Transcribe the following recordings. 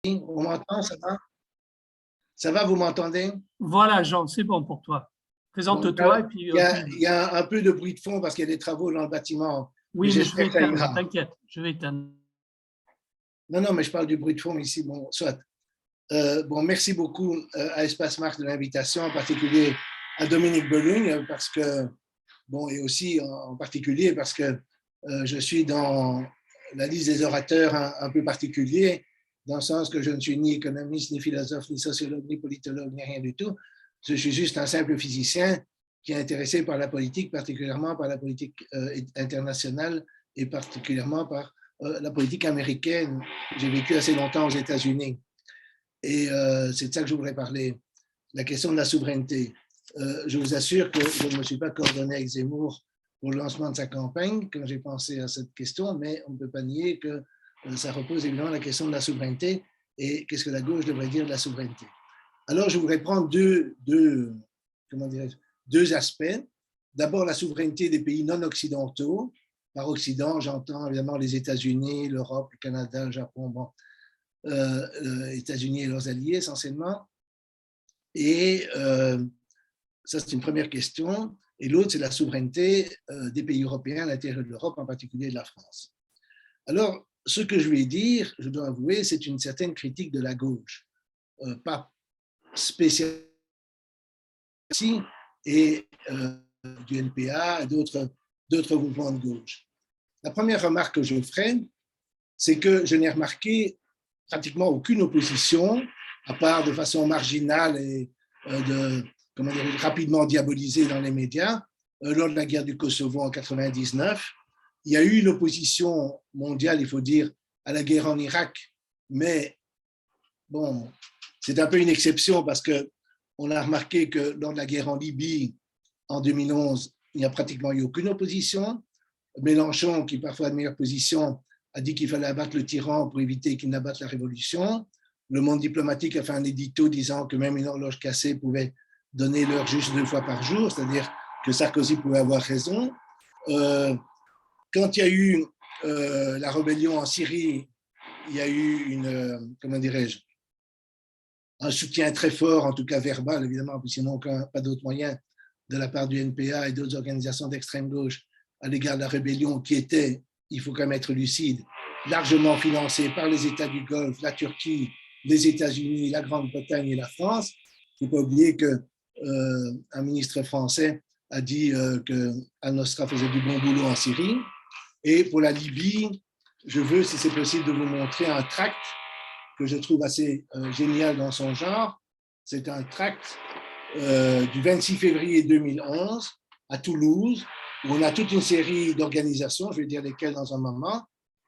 On m'entend, ça va? Ça va, vous m'entendez? Voilà, Jean, c'est bon pour toi. Présente-toi et puis. Il y a un peu de bruit de fond parce qu'il y a des travaux dans le bâtiment. Oui, mais je vais éteindre, t'inquiète, je vais éteindre. Non, mais je parle du bruit de fond ici. Bon, soit. Merci beaucoup à Espace Marc de l'invitation, en particulier à Dominique Belugne, parce que, et aussi en particulier parce que je suis dans la liste des orateurs un peu particulier, dans le sens que je ne suis ni économiste, ni philosophe, ni sociologue, ni politologue, ni rien du tout. Je suis juste un simple physicien qui est intéressé par la politique, particulièrement par la politique internationale et particulièrement par la politique américaine. J'ai vécu assez longtemps aux États-Unis. Et c'est de ça que je voudrais parler, la question de la souveraineté. Je vous assure que je ne me suis pas coordonné avec Zemmour pour le lancement de sa campagne quand j'ai pensé à cette question, mais on ne peut pas nier que ça repose évidemment la question de la souveraineté et qu'est-ce que la gauche devrait dire de la souveraineté. Alors, je voudrais prendre deux aspects. D'abord, la souveraineté des pays non occidentaux. Par Occident, j'entends évidemment les États-Unis, l'Europe, le Canada, le Japon, États-Unis et leurs alliés essentiellement. Et ça, c'est une première question. Et l'autre, c'est la souveraineté des pays européens à l'intérieur de l'Europe, en particulier de la France. Alors, ce que je vais dire, je dois avouer, c'est une certaine critique de la gauche, pas spécialement et du NPA et d'autres mouvements de gauche. La première remarque que je ferai, c'est que je n'ai remarqué pratiquement aucune opposition, à part de façon marginale et rapidement diabolisée dans les médias, lors de la guerre du Kosovo en 1999. Il y a eu une opposition mondiale, il faut dire, à la guerre en Irak, mais bon, c'est un peu une exception parce qu'on a remarqué que lors de la guerre en Libye, en 2011, il n'y a pratiquement eu aucune opposition. Mélenchon, qui parfois a de meilleure position, a dit qu'il fallait abattre le tyran pour éviter qu'il n'abatte la révolution. Le monde diplomatique a fait un édito disant que même une horloge cassée pouvait donner l'heure juste 2 fois par jour, c'est-à-dire que Sarkozy pouvait avoir raison. Quand il y a eu la rébellion en Syrie, il y a eu un soutien très fort, en tout cas verbal, évidemment, sinon pas d'autres moyens, de la part du NPA et d'autres organisations d'extrême gauche à l'égard de la rébellion qui était, il faut quand même être lucide, largement financée par les États du Golfe, la Turquie, les États-Unis, la Grande-Bretagne et la France. Il ne faut pas oublier qu'un ministre français a dit que Al-Nosra faisait du bon boulot en Syrie. Et pour la Libye, je veux, si c'est possible, de vous montrer un tract que je trouve assez génial dans son genre. C'est un tract du 26 février 2011 à Toulouse, où on a toute une série d'organisations, je vais dire lesquelles dans un moment,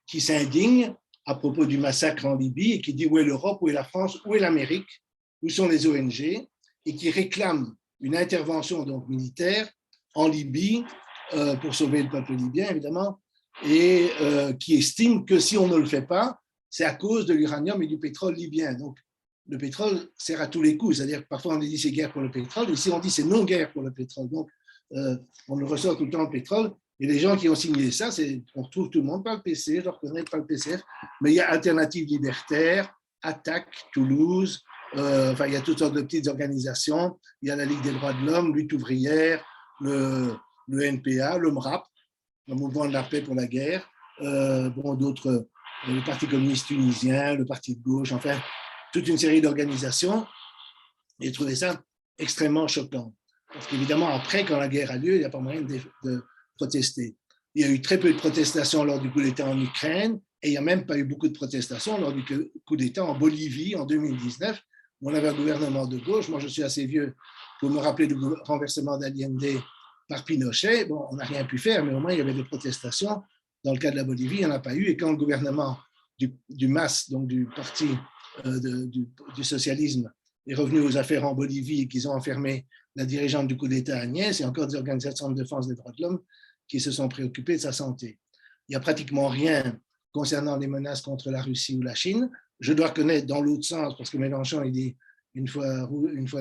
qui s'indignent à propos du massacre en Libye et qui disent où est l'Europe, où est la France, où est l'Amérique, où sont les ONG, et qui réclament une intervention donc militaire en Libye pour sauver le peuple libyen, évidemment, et qui estiment que si on ne le fait pas, c'est à cause de l'uranium et du pétrole libyen. Donc, le pétrole sert à tous les coups, c'est-à-dire que parfois on dit c'est guerre pour le pétrole, ici on dit c'est non-guerre pour le pétrole. Donc, on le ressort tout le temps le pétrole, et les gens qui ont signé ça, on retrouve tout le monde, pas le PC, je ne reconnais pas le PCR, mais il y a Alternative Libertaire, Attaque, Toulouse, il y a toutes sortes de petites organisations, il y a la Ligue des droits de l'homme, Lutte ouvrière, le NPA, le MRAP, le mouvement de la paix pour la guerre, d'autres, le Parti communiste tunisien, le Parti de gauche, enfin, toute une série d'organisations. Et j'ai trouvé ça extrêmement choquant. Parce qu'évidemment, après, quand la guerre a lieu, il n'y a pas moyen de protester. Il y a eu très peu de protestations lors du coup d'État en Ukraine, et il n'y a même pas eu beaucoup de protestations lors du coup d'État en Bolivie en 2019, où on avait un gouvernement de gauche. Moi, je suis assez vieux pour me rappeler du renversement d'Allende par Pinochet. Bon, on n'a rien pu faire, mais au moins, il y avait des protestations. Dans le cas de la Bolivie, il n'y en a pas eu. Et quand le gouvernement du MAS, donc du parti du socialisme, est revenu aux affaires en Bolivie et qu'ils ont enfermé la dirigeante du coup d'État Agnès, et encore des organisations de défense des droits de l'homme qui se sont préoccupées de sa santé. Il n'y a pratiquement rien concernant les menaces contre la Russie ou la Chine. Je dois reconnaître dans l'autre sens, parce que Mélenchon, il dit une fois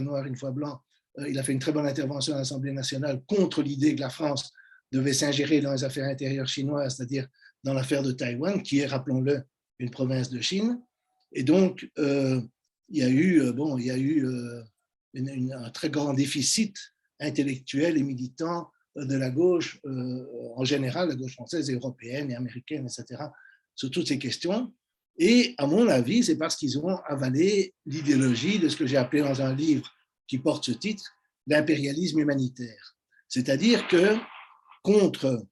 noir, une fois blanc, il a fait une très bonne intervention à l'Assemblée nationale contre l'idée que la France devait s'ingérer dans les affaires intérieures chinoises, c'est-à-dire dans l'affaire de Taïwan, qui est, rappelons-le, une province de Chine. Et donc, il y a eu un très grand déficit intellectuel et militant de la gauche, en général, la gauche française et européenne et américaine, etc., sur toutes ces questions. Et à mon avis, c'est parce qu'ils ont avalé l'idéologie de ce que j'ai appelé dans un livre qui porte ce titre, l'impérialisme humanitaire. C'est-à-dire que contre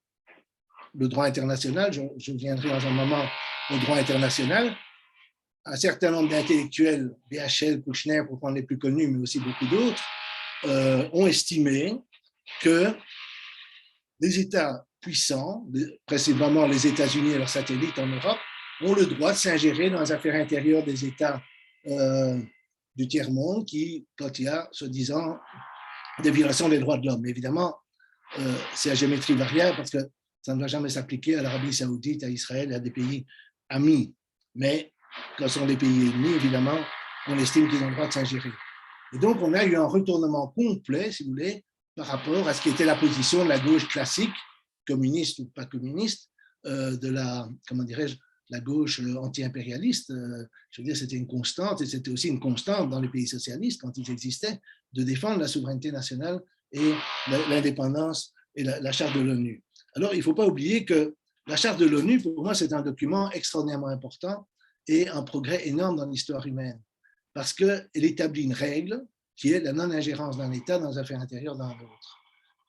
le droit international, je viendrai dans un moment au droit international, un certain nombre d'intellectuels, BHL, Kouchner, pour prendre les plus connus, mais aussi beaucoup d'autres, ont estimé que les États puissants, précisément les États-Unis et leurs satellites en Europe, ont le droit de s'ingérer dans les affaires intérieures des États du tiers-monde quand il y a, soi-disant, des violations des droits de l'homme. Évidemment, c'est à géométrie variable parce que ça ne va jamais s'appliquer à l'Arabie saoudite, à Israël et à des pays amis. Mais quand ce sont des pays ennemis, évidemment, on estime qu'ils ont le droit de s'ingérer. Et donc, on a eu un retournement complet, si vous voulez, par rapport à ce qui était la position de la gauche classique, communiste ou pas communiste, de la, comment dirais-je, la gauche anti-impérialiste. Je veux dire, c'était une constante, et c'était aussi une constante dans les pays socialistes, quand ils existaient, de défendre la souveraineté nationale et l'indépendance et la charte de l'ONU. Alors, il ne faut pas oublier que la charte de l'ONU, pour moi, c'est un document extraordinairement important et un progrès énorme dans l'histoire humaine, parce qu'elle établit une règle qui est la non-ingérence d'un État dans les affaires intérieures d'un autre.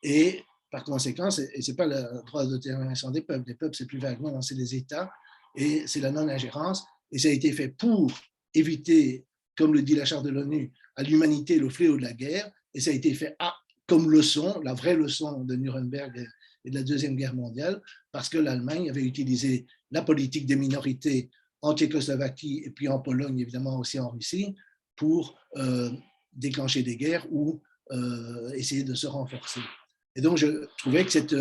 Et par conséquent, ce n'est pas le droit de détermination des peuples. Les peuples, c'est plus vague. Non, c'est les États, et c'est la non-ingérence. Et ça a été fait pour éviter, comme le dit la charte de l'ONU, à l'humanité le fléau de la guerre. Et ça a été fait comme leçon, la vraie leçon de Nuremberg et de la Deuxième Guerre mondiale, parce que l'Allemagne avait utilisé la politique des minorités en Tchécoslovaquie et puis en Pologne, évidemment aussi en Russie, pour déclencher des guerres ou essayer de se renforcer. Et donc, je trouvais que cette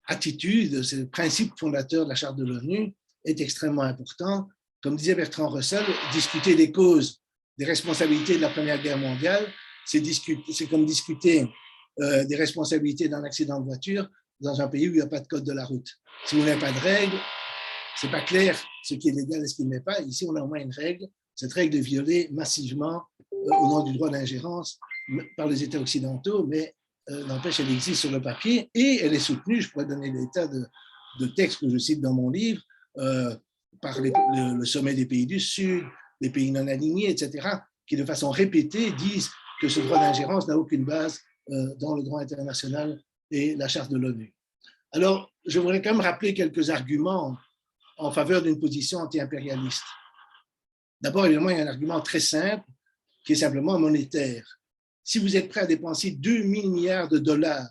attitude, ce principe fondateur de la Charte de l'ONU est extrêmement important. Comme disait Bertrand Russell, discuter des causes, des responsabilités de la Première Guerre mondiale, c'est comme discuter des responsabilités d'un accident de voiture dans un pays où il n'y a pas de code de la route. Si vous n'avez pas de règles, ce n'est pas clair ce qui est légal et ce qui ne l'est pas. Ici, on a au moins une règle. Cette règle est violée massivement au nom du droit d'ingérence par les États occidentaux, mais n'empêche, elle existe sur le papier et elle est soutenue, je pourrais donner des tas de textes que je cite dans mon livre, par le sommet des pays du Sud, les pays non alignés, etc., qui de façon répétée disent que ce droit d'ingérence n'a aucune base dans le droit international et la charte de l'ONU. Alors, je voudrais quand même rappeler quelques arguments en faveur d'une position anti-impérialiste. D'abord, évidemment, il y a un argument très simple qui est simplement monétaire. Si vous êtes prêt à dépenser 2 000 milliards de dollars,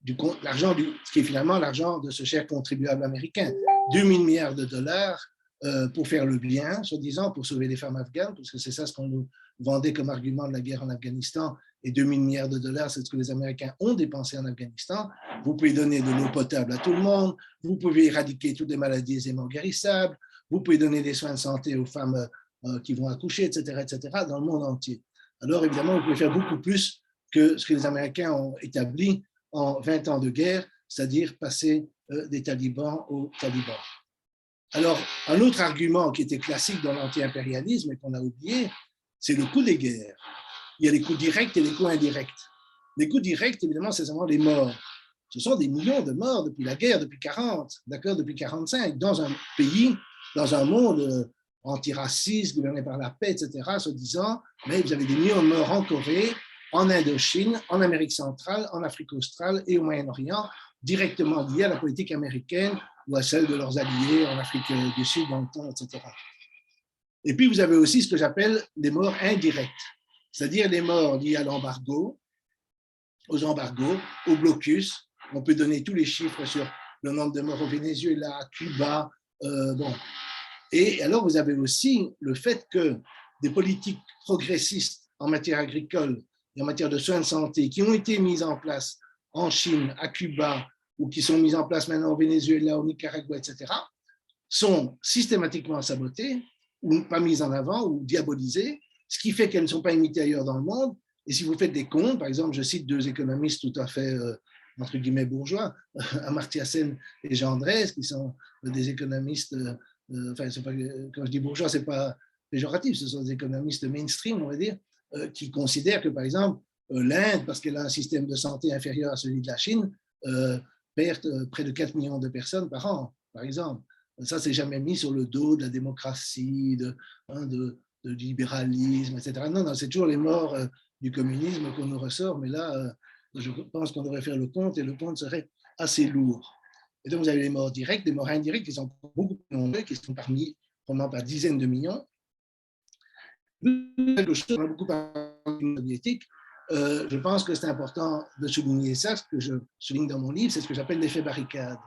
ce qui est finalement l'argent de ce cher contribuable américain, 2 000 milliards de dollars pour faire le bien, soi-disant, pour sauver les femmes afghanes, parce que c'est ça ce qu'on nous vendait comme argument de la guerre en Afghanistan, et 2 000 milliards de dollars, c'est ce que les Américains ont dépensé en Afghanistan. Vous pouvez donner de l'eau potable à tout le monde, vous pouvez éradiquer toutes les maladies aisément guérissables, vous pouvez donner des soins de santé aux femmes qui vont accoucher, etc., dans le monde entier. Alors, évidemment, vous pouvez faire beaucoup plus que ce que les Américains ont établi en 20 ans de guerre, c'est-à-dire passer des talibans aux talibans. Alors, un autre argument qui était classique dans l'anti-impérialisme et qu'on a oublié, c'est le coût des guerres. Il y a les coûts directs et les coûts indirects. Les coûts directs, évidemment, c'est seulement les morts. Ce sont des millions de morts depuis la guerre, depuis 40, d'accord, depuis 45, dans un pays, dans un monde antiraciste, gouverné par la paix, etc., se disant, mais vous avez des millions de morts en Corée, en Indochine, en Amérique centrale, en Afrique australe et au Moyen-Orient, directement liés à la politique américaine ou à celle de leurs alliés en Afrique du Sud, dans le temps, etc. Et puis, vous avez aussi ce que j'appelle les morts indirectes, c'est-à-dire les morts liées à l'embargo, aux embargos, au blocus. On peut donner tous les chiffres sur le nombre de morts au Venezuela, à Cuba, bon. Et alors, vous avez aussi le fait que des politiques progressistes en matière agricole et en matière de soins de santé qui ont été mises en place en Chine, à Cuba, ou qui sont mises en place maintenant au Venezuela, au Nicaragua, etc., sont systématiquement sabotées ou pas mises en avant ou diabolisées, ce qui fait qu'elles ne sont pas imitées ailleurs dans le monde. Et si vous faites des comptes, par exemple, je cite 2 économistes tout à fait, entre guillemets, bourgeois, Amartya Sen et Jean Drèze, qui sont des économistes enfin, pas, quand je dis bourgeois, ce n'est pas péjoratif, ce sont des économistes mainstream, on va dire, qui considèrent que, par exemple, l'Inde, parce qu'elle a un système de santé inférieur à celui de la Chine, perd près de 4 millions de personnes par an, par exemple. Ça, c'est jamais mis sur le dos de la démocratie, de libéralisme, etc. Non, non, c'est toujours les morts du communisme qu'on nous ressort, mais là, je pense qu'on devrait faire le compte et le compte serait assez lourd. Et donc, vous avez les morts directes, des morts indirects qui sont beaucoup plus nombreux, qui sont probablement par dizaines de millions. Quelque chose, on a beaucoup parlé de soviétique. Je pense que c'est important de souligner ça. Ce que je souligne dans mon livre, c'est ce que j'appelle l'effet barricade.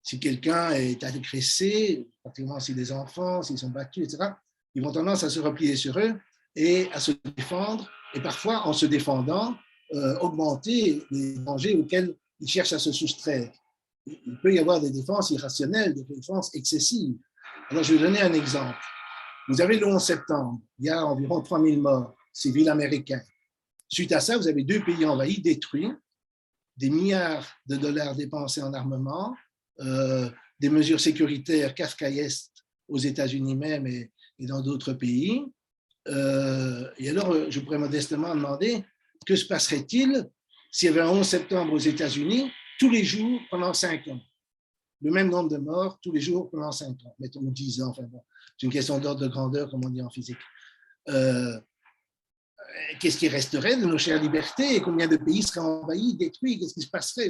Si quelqu'un est agressé, particulièrement si des enfants, s'ils sont battus, etc., ils vont tendance à se replier sur eux et à se défendre, et parfois, en se défendant, augmenter les dangers auxquels ils cherchent à se soustraire. Il peut y avoir des défenses irrationnelles, des défenses excessives. Alors, je vais donner un exemple. Vous avez le 11 septembre, il y a environ 3000 morts civils américains. Suite à ça, vous avez 2 pays envahis, détruits, des milliards de dollars dépensés en armement, des mesures sécuritaires kafkaïsques aux États-Unis même et dans d'autres pays. Et alors, je pourrais modestement demander, que se passerait-il s'il y avait un 11 septembre aux États-Unis tous les jours pendant 5 ans? Le même nombre de morts tous les jours pendant 5 ans, mettons 10 ans, enfin bon, c'est une question d'ordre de grandeur, comme on dit en physique. Qu'est-ce qui resterait de nos chères libertés et combien de pays seraient envahis, détruits? Qu'est-ce qui se passerait?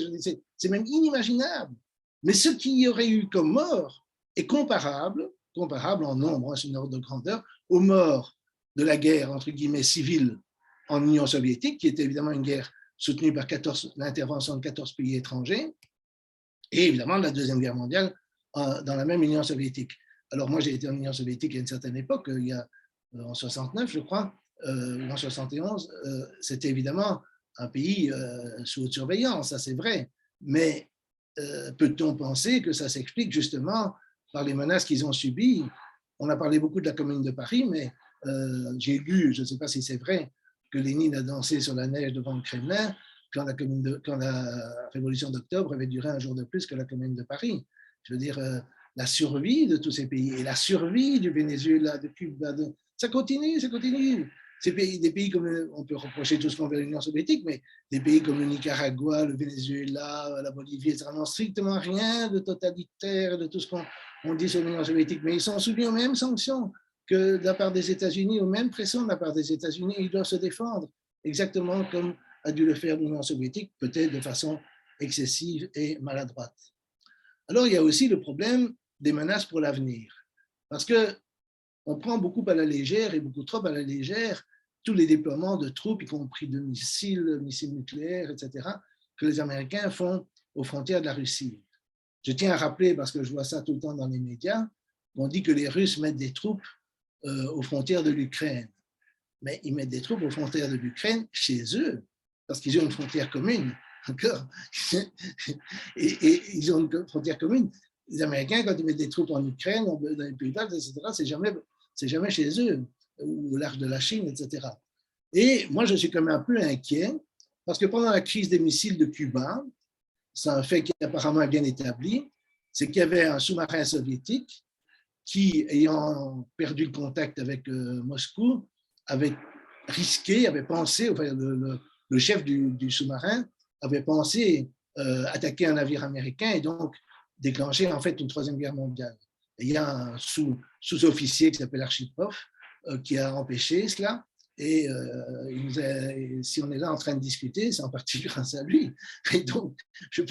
C'est même inimaginable. Mais ce qu'il y aurait eu comme mort est comparable en nombre, c'est une ordre de grandeur, aux morts de la guerre, entre guillemets, civile en Union soviétique, qui était évidemment une guerre soutenue par l'intervention de 14 pays étrangers, et évidemment la Deuxième Guerre mondiale dans la même Union soviétique. Alors moi, j'ai été en Union soviétique à une certaine époque, il y a, en 69, je crois, ou en 71, c'était évidemment un pays sous haute surveillance, ça c'est vrai, mais peut-on penser que ça s'explique justement par les menaces qu'ils ont subies? On a parlé beaucoup de la Commune de Paris, mais j'ai lu, je ne sais pas si c'est vrai, que Lénine a dansé sur la neige devant le Kremlin quand la Révolution d'octobre avait duré un jour de plus que la Commune de Paris. Je veux dire, la survie de tous ces pays et la survie du Venezuela, de Cuba, ça continue, ça continue. Des pays comme, on peut reprocher tout ce qu'on veut à l'Union soviétique, mais des pays comme le Nicaragua, le Venezuela, la Bolivie, etc., n'ont strictement rien de totalitaire, de tout ce qu'on dit sur l'Union soviétique, mais ils sont soumis aux mêmes sanctions que de la part des États-Unis, aux mêmes pressions de la part des États-Unis, ils doivent se défendre, exactement comme a dû le faire l'Union soviétique, peut-être de façon excessive et maladroite. Alors, il y a aussi le problème des menaces pour l'avenir, parce qu'on prend beaucoup à la légère et beaucoup trop à la légère tous les déploiements de troupes, y compris de missiles nucléaires, etc., que les Américains font aux frontières de la Russie. Je tiens à rappeler, parce que je vois ça tout le temps dans les médias, on dit que les Russes mettent des troupes aux frontières de l'Ukraine. Mais ils mettent des troupes aux frontières de l'Ukraine chez eux, parce qu'ils ont une frontière commune. Encore. Et ils ont une frontière commune. Les Américains, quand ils mettent des troupes en Ukraine, dans les Pays-Bas, etc., c'est jamais chez eux, ou au large de la Chine, etc. Et moi, je suis quand même un peu inquiet, parce que pendant la crise des missiles de Cuba, c'est un fait qui apparemment est bien établi, c'est qu'il y avait un sous-marin soviétique qui, ayant perdu le contact avec Moscou, avait risqué, avait pensé, enfin, le chef du sous-marin avait pensé attaquer un navire américain et donc déclencher en fait une troisième guerre mondiale. Et il y a un sous-officier qui s'appelle Archipov qui a empêché cela. Et si on est là en train de discuter, c'est en partie grâce à lui. Et donc, je ne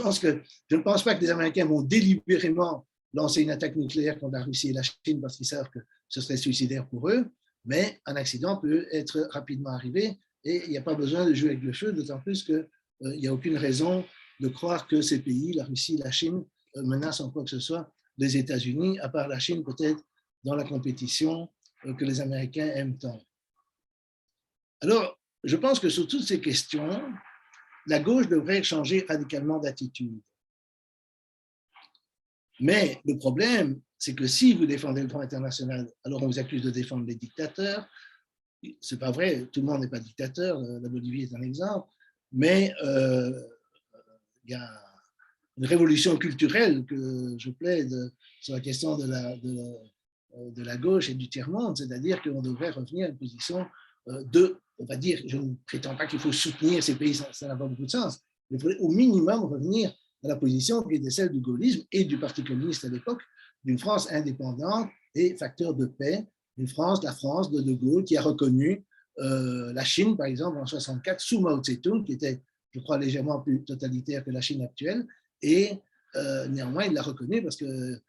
pense pas que les Américains vont délibérément lancer une attaque nucléaire contre la Russie et la Chine parce qu'ils savent que ce serait suicidaire pour eux, mais un accident peut être rapidement arrivé et il n'y a pas besoin de jouer avec le feu, d'autant plus qu'il n'y a aucune raison de croire que ces pays, la Russie, la Chine, menacent en quoi que ce soit les États-Unis, à part la Chine peut-être dans la compétition que les Américains aiment tant. Alors, je pense que sur toutes ces questions, la gauche devrait changer radicalement d'attitude. Mais le problème, c'est que si vous défendez le droit international, alors on vous accuse de défendre les dictateurs. C'est pas vrai, tout le monde n'est pas dictateur, la Bolivie est un exemple, mais il y a une révolution culturelle que je plaide sur la question de la gauche et du tiers-monde, c'est-à-dire qu'on devrait revenir à une position on va dire, je ne prétends pas qu'il faut soutenir ces pays, ça n'a pas beaucoup de sens, mais il faudrait au minimum revenir à la position qui était celle du gaullisme et du Parti communiste à l'époque, d'une France indépendante et facteur de paix, la France de Gaulle, qui a reconnu la Chine, par exemple, en 1964, sous Mao Tse-tung, qui était, je crois, légèrement plus totalitaire que la Chine actuelle, et néanmoins, il l'a reconnu parce que,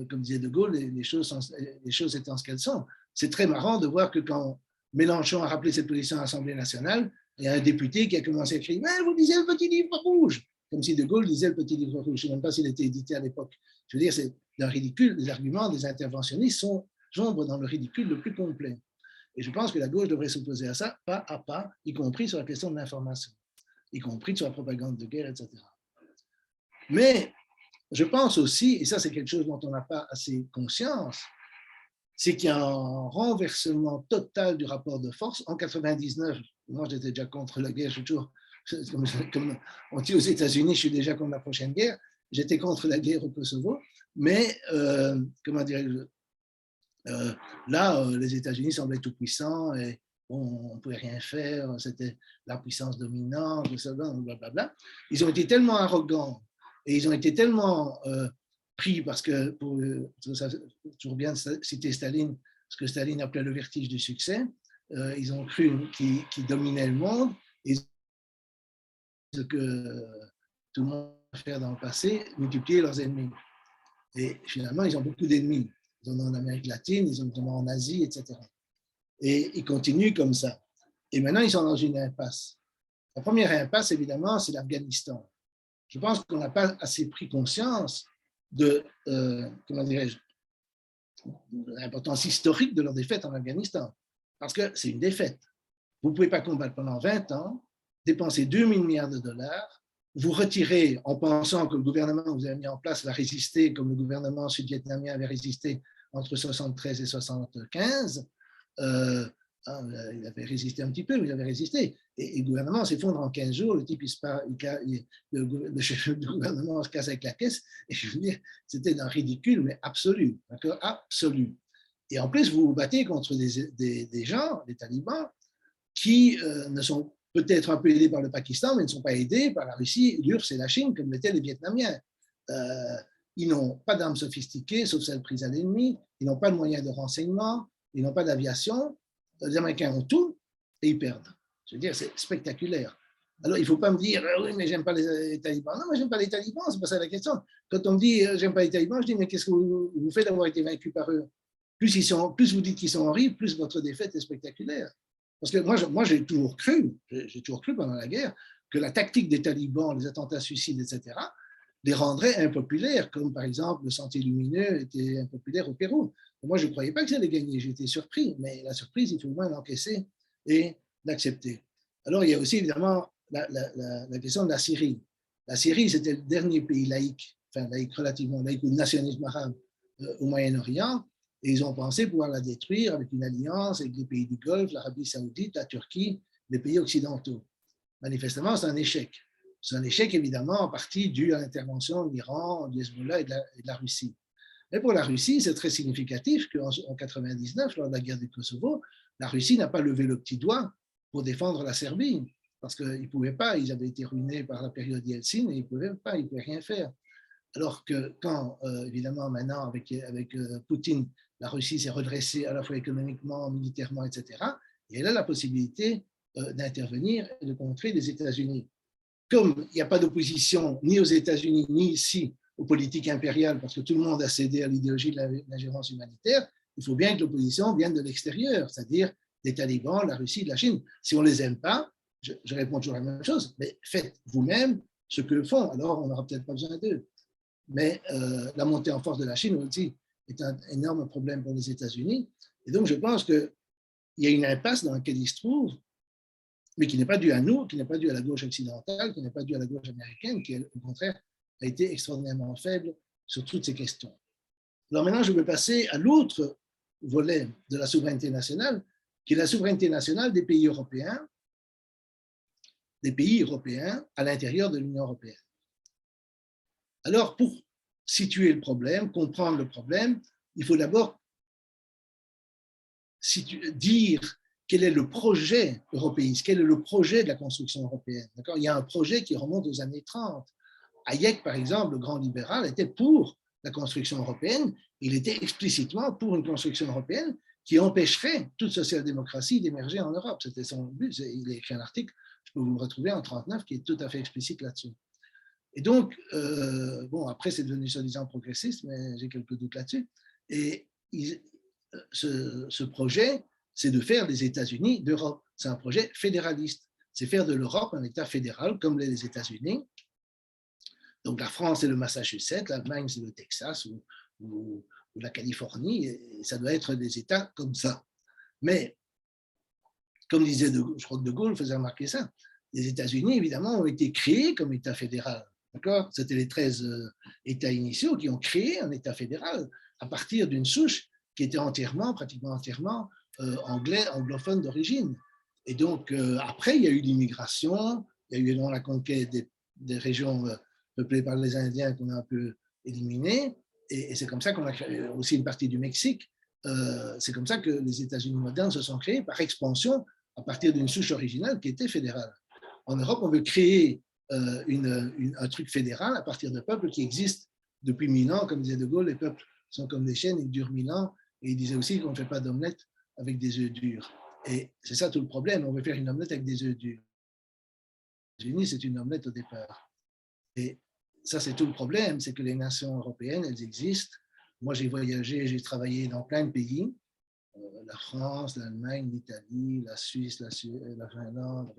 comme disait De Gaulle, les choses étant ce qu'elles sont. C'est très marrant de voir que quand Mélenchon a rappelé cette position à l'Assemblée nationale, il y a un député qui a commencé à écrire « Vous lisez le petit livre rouge !» comme si De Gaulle lisait le petit livre rouge. Je ne sais même pas s'il était édité à l'époque. Je veux dire, c'est d'un ridicule. Les arguments des interventionnistes sombrent dans le ridicule le plus complet. Et je pense que la gauche devrait s'opposer à ça, pas à pas, y compris sur la question de l'information, y compris sur la propagande de guerre, etc. Mais je pense aussi, et ça c'est quelque chose dont on n'a pas assez conscience, c'est qu'il y a un renversement total du rapport de force. En 1999, moi j'étais déjà contre la guerre, je suis toujours, comme on dit aux États-Unis, je suis déjà contre la prochaine guerre, j'étais contre la guerre au Kosovo, mais comment dirais-je, là, les États-Unis semblaient tout puissants et on ne pouvait rien faire, c'était la puissance dominante, blablabla. Ils ont été tellement arrogants et ils ont été tellement pris parce que, ça, toujours bien citer Staline, ce que Staline appelait le vertige du succès, ils ont cru qu'ils dominaient le monde et ce que tout le monde a fait dans le passé, multiplier leurs ennemis. Et finalement, ils ont beaucoup d'ennemis. Ils en ont en Amérique latine, ils en ont en Asie, etc. Et ils continuent comme ça. Et maintenant, ils sont dans une impasse. La première impasse, évidemment, c'est l'Afghanistan. Je pense qu'on n'a pas assez pris conscience de, comment dirais-je, de l'importance historique de leur défaite en Afghanistan. Parce que c'est une défaite. Vous ne pouvez pas combattre pendant 20 ans, dépenser 2000 milliards de dollars, vous retirer en pensant que le gouvernement que vous avez mis en place va résister comme le gouvernement sud-vietnamien avait résisté entre 1973 et 1975. Il avait résisté un petit peu, mais il avait résisté. Et le gouvernement s'effondre en 15 jours, le type, le chef du gouvernement se casse avec la caisse. Et je veux dire, c'était d'un ridicule, mais absolu. D'accord, absolu. Et en plus, vous vous battez contre des gens, des talibans, qui ne sont peut-être un peu aidés par le Pakistan, mais ne sont pas aidés par la Russie, l'URSS et la Chine, comme l'étaient les Vietnamiens. Ils n'ont pas d'armes sophistiquées, sauf celles prises à l'ennemi, ils n'ont pas de moyens de renseignement, ils n'ont pas d'aviation. Les Américains ont tout et ils perdent. Je veux dire, c'est spectaculaire. Alors, il ne faut pas me dire « Oui, mais j'aime pas les talibans ». Non, moi, j'aime pas les talibans, c'est pas ça la question. Quand on me dit « J'aime pas les talibans », je dis « Mais qu'est-ce que vous faites d'avoir été vaincu par eux ?» Plus vous dites qu'ils sont horribles, plus votre défaite est spectaculaire. Parce que moi j'ai toujours cru pendant la guerre, que la tactique des talibans, les attentats suicides, etc., les rendrait impopulaires, comme par exemple le Sentier lumineux était impopulaire au Pérou. Et moi, je ne croyais pas que j'allais gagner, j'étais surpris, mais la surprise, il faut au moins l'encaisser et l'accepter. Alors, il y a aussi évidemment la question de la Syrie. La Syrie, c'était le dernier pays laïque, enfin laïque, relativement laïque, ou nationalisme arabe au Moyen-Orient, et ils ont pensé pouvoir la détruire avec une alliance avec les pays du Golfe, l'Arabie saoudite, la Turquie, les pays occidentaux. Manifestement, c'est un échec. C'est un échec, évidemment, en partie dû à l'intervention de l'Iran, du Hezbollah et de la Russie. Mais pour la Russie, c'est très significatif qu'en 1999, lors de la guerre du Kosovo, la Russie n'a pas levé le petit doigt pour défendre la Serbie, parce qu'ils ne pouvaient pas, ils avaient été ruinés par la période Yeltsin et ils ne pouvaient pas, ils ne pouvaient rien faire. Alors que quand, évidemment, maintenant, avec Poutine, la Russie s'est redressée à la fois économiquement, militairement, etc., et elle a la possibilité d'intervenir et de contrer les États-Unis. Comme il n'y a pas d'opposition ni aux États-Unis, ni ici aux politiques impériales, parce que tout le monde a cédé à l'idéologie de l'ingérence humanitaire, il faut bien que l'opposition vienne de l'extérieur, c'est-à-dire des talibans, la Russie, de la Chine. Si on ne les aime pas, je réponds toujours la même chose, mais faites vous-même ce qu'eux font, alors on n'aura peut-être pas besoin d'eux. Mais la montée en force de la Chine aussi est un énorme problème pour les États-Unis. Et donc, je pense qu'il y a une impasse dans laquelle ils se trouvent, mais qui n'est pas due à nous, qui n'est pas due à la gauche occidentale, qui n'est pas due à la gauche américaine, qui, au contraire, a été extraordinairement faible sur toutes ces questions. Alors maintenant, je vais passer à l'autre volet de la souveraineté nationale, qui est la souveraineté nationale des pays européens à l'intérieur de l'Union européenne. Alors, pour situer le problème, comprendre le problème, il faut d'abord dire quel est le projet européiste, quel est le projet de la construction européenne. Il y a un projet qui remonte aux années 30. Hayek, par exemple, le grand libéral, était pour la construction européenne. Il était explicitement pour une construction européenne qui empêcherait toute social-démocratie d'émerger en Europe. C'était son but. Il a écrit un article, je peux vous le retrouver en 1939, qui est tout à fait explicite là-dessus. Et donc, bon, après, c'est devenu soi-disant progressiste, mais j'ai quelques doutes là-dessus. Et ce projet, c'est de faire des États-Unis d'Europe. C'est un projet fédéraliste. C'est faire de l'Europe un État fédéral comme les États-Unis. Donc la France, c'est le Massachusetts, l'Allemagne, c'est le Texas ou la Californie. Et ça doit être des États comme ça. Mais, comme disait je crois que De Gaulle faisait remarquer ça, les États-Unis, évidemment, ont été créés comme État fédéral. D'accord ? C'était les 13 États initiaux qui ont créé un État fédéral à partir d'une souche qui était pratiquement entièrement anglophone d'origine. Et donc, après, il y a eu l'immigration, il y a eu la conquête des régions peuplées par les Indiens qu'on a un peu éliminées, et c'est comme ça qu'on a créé aussi une partie du Mexique. C'est comme ça que les États-Unis modernes se sont créés par expansion à partir d'une souche originale qui était fédérale. En Europe, on veut créer un truc fédéral à partir de peuples qui existent depuis 1000 ans. Comme disait De Gaulle, les peuples sont comme des chaînes, ils durent 1000 ans. Et il disait aussi qu'on ne fait pas d'omelette avec des œufs durs. Et c'est ça tout le problème, on veut faire une omelette avec des œufs durs. Les États-Unis, c'est une omelette au départ. Et ça, c'est tout le problème, c'est que les nations européennes, elles existent. Moi, j'ai voyagé, j'ai travaillé dans plein de pays, la France, l'Allemagne, l'Italie, la Suisse, la Finlande,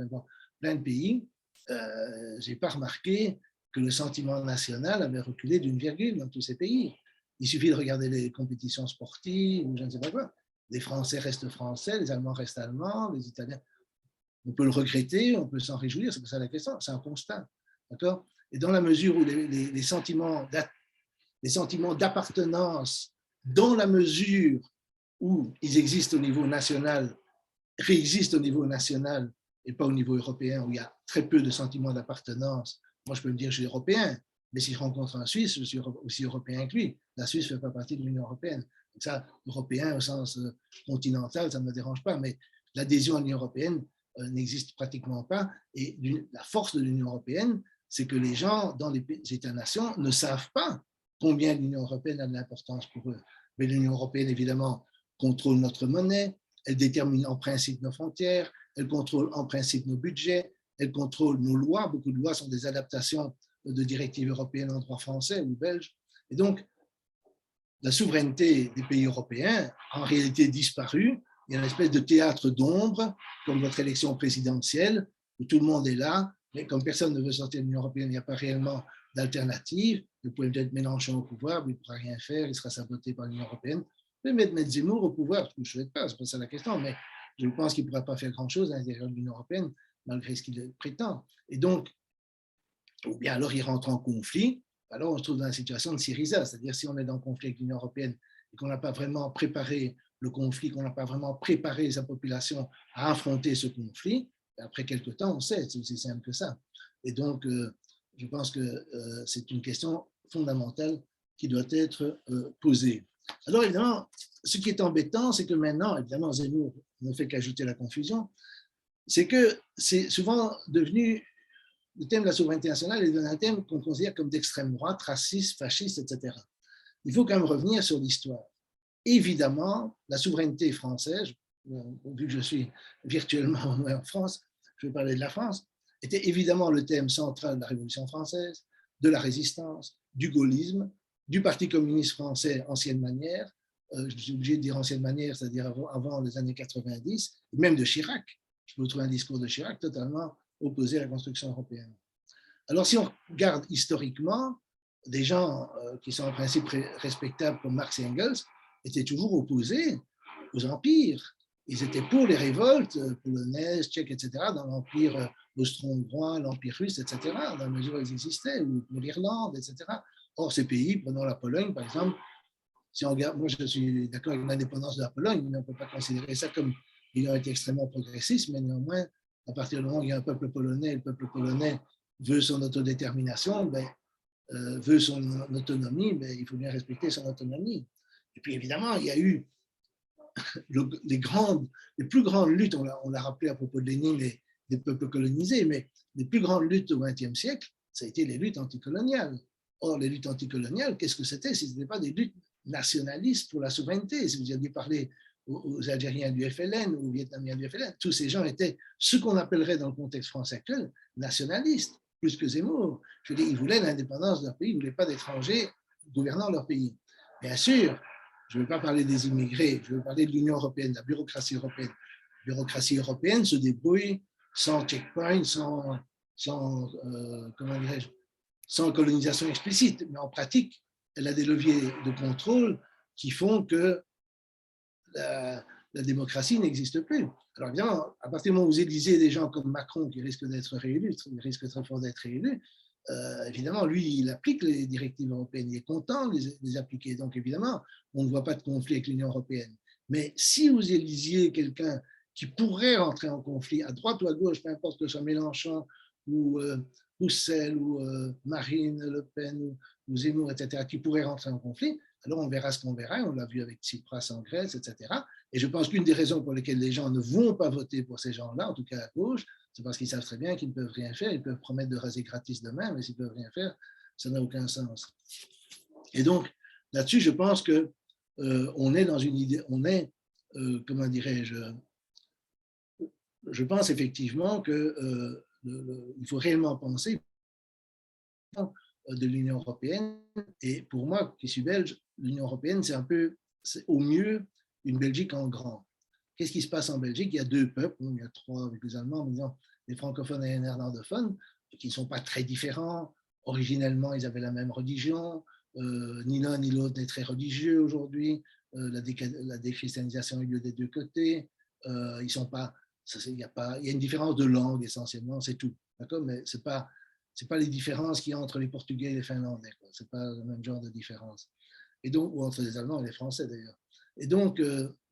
plein de pays. Je n'ai pas remarqué que le sentiment national avait reculé d'une virgule dans tous ces pays. Il suffit de regarder les compétitions sportives ou je ne sais pas quoi. Les Français restent français, les Allemands restent allemands, les Italiens. On peut le regretter, on peut s'en réjouir, c'est pas ça la question, c'est un constat. D'accord ? Et dans la mesure où les sentiments d'appartenance, dans la mesure où ils existent au niveau national, réexistent au niveau national et pas au niveau européen, où il y a très peu de sentiments d'appartenance. Moi, je peux me dire que je suis européen, mais si je rencontre un Suisse, je suis aussi européen que lui. La Suisse ne fait pas partie de l'Union européenne. Donc ça, européen au sens continental, ça ne me dérange pas, mais l'adhésion à l'Union européenne n'existe pratiquement pas. Et la force de l'Union européenne, c'est que les gens dans les États-nations ne savent pas combien l'Union européenne a de l'importance pour eux. Mais l'Union européenne, évidemment, contrôle notre monnaie, elle détermine en principe nos frontières, elle contrôle en principe nos budgets, elle contrôle nos lois. Beaucoup de lois sont des adaptations de directives européennes en droit français ou belge. Et donc, la souveraineté des pays européens a en réalité disparu. Il y a une espèce de théâtre d'ombre, comme votre élection présidentielle, où tout le monde est là, mais comme personne ne veut sortir de l'Union européenne, il n'y a pas réellement d'alternative. Vous pouvez peut-être Mélenchon au pouvoir, mais il ne pourra rien faire, il sera saboté par l'Union européenne. Vous pouvez mettre Zemmour au pouvoir, ce que je ne souhaite pas, ce n'est pas ça la question, mais je pense qu'il ne pourra pas faire grand-chose à l'intérieur de l'Union européenne, malgré ce qu'il prétend. Et donc, ou bien alors il rentre en conflit, alors on se trouve dans la situation de Syriza, c'est-à-dire si on est dans le conflit avec l'Union européenne et qu'on n'a pas vraiment préparé le conflit, qu'on n'a pas vraiment préparé sa population à affronter ce conflit, après quelque temps, on sait, c'est aussi simple que ça. Et donc, je pense que c'est une question fondamentale qui doit être posée. Alors, évidemment, ce qui est embêtant, c'est que maintenant, évidemment, Zemmour ne fait qu'ajouter la confusion, c'est que c'est souvent devenu, le thème de la souveraineté nationale est un thème qu'on considère comme d'extrême droite, raciste, fasciste, etc. Il faut quand même revenir sur l'histoire. Évidemment, la souveraineté française, vu que je suis virtuellement en France, je vais parler de la France, était évidemment le thème central de la Révolution française, de la résistance, du gaullisme, du Parti communiste français ancienne manière, je suis obligé de dire ancienne manière, c'est-à-dire avant les années 90, même de Chirac. Je peux trouver un discours de Chirac totalement opposé à la construction européenne. Alors si on regarde historiquement, des gens qui sont en principe respectables comme Marx et Engels étaient toujours opposés aux empires. Ils étaient pour les révoltes polonaises, tchèques, etc., dans l'empire austro-hongrois, l'empire russe, etc., dans la mesure où ils existaient, ou pour l'Irlande, etc. Or, ces pays, prenons la Pologne, par exemple, si on regarde, moi je suis d'accord avec l'indépendance de la Pologne, mais on ne peut pas considérer ça comme ayant été extrêmement progressiste, mais néanmoins, à partir du moment où il y a un peuple polonais, et le peuple polonais veut son autodétermination, ben, veut son autonomie, mais il faut bien respecter son autonomie. Et puis évidemment, il y a eu les plus grandes luttes, on l'a rappelé à propos de Lénine et des peuples colonisés, mais les plus grandes luttes au XXe siècle, ça a été les luttes anticoloniales. Or, les luttes anticoloniales, qu'est-ce que c'était si ce n'était pas des luttes nationalistes pour la souveraineté? Si vous aviez parlé aux Algériens du FLN ou aux Vietnamiens du FLN, tous ces gens étaient ce qu'on appellerait dans le contexte français actuel nationalistes, plus que Zemmour. Je veux dire, ils voulaient l'indépendance de leur pays, ils ne voulaient pas d'étrangers gouvernant leur pays. Bien sûr, je ne veux pas parler des immigrés, je veux parler de l'Union européenne, de la bureaucratie européenne. La bureaucratie européenne se débrouille sans checkpoint, comment dirais-je, sans colonisation explicite. Mais en pratique, elle a des leviers de contrôle qui font que la démocratie n'existe plus. Alors évidemment, à partir du moment où vous élisez des gens comme Macron qui risquent d'être réélus, il risque très fort d'être réélu, évidemment, lui, il applique les directives européennes, il est content de les appliquer. Donc évidemment, on ne voit pas de conflit avec l'Union européenne. Mais si vous élisiez quelqu'un qui pourrait rentrer en conflit, à droite ou à gauche, peu importe que ce soit Mélenchon ou Roussel ou Marine Le Pen ou Zemmour, etc., qui pourrait rentrer en conflit, alors on verra ce qu'on verra, on l'a vu avec Tsipras en Grèce, etc. Et je pense qu'une des raisons pour lesquelles les gens ne vont pas voter pour ces gens-là, en tout cas à gauche, c'est parce qu'ils savent très bien qu'ils ne peuvent rien faire, ils peuvent promettre de raser gratis demain, mais s'ils ne peuvent rien faire, ça n'a aucun sens. Et donc, là-dessus, je pense que on est dans une idée, comment dirais-je, je pense effectivement que il faut réellement penser de l'Union européenne. Et pour moi, qui suis belge, l'Union européenne, c'est au mieux une Belgique en grand. Qu'est-ce qui se passe en Belgique? Il y a deux peuples, il y a trois avec les Allemands, mais disons, les francophones et les néerlandophones, qui ne sont pas très différents. Originellement, ils avaient la même religion. Ni l'un ni l'autre n'est très religieux aujourd'hui. La déchristianisation a eu lieu des deux côtés. Ils sont pas, il y a une différence de langue essentiellement, c'est tout. D'accord? Mais ce n'est pas les différences qu'il y a entre les Portugais et les Finlandais. Ce n'est pas le même genre de différence. Et donc, ou entre les Allemands et les Français d'ailleurs. Et donc,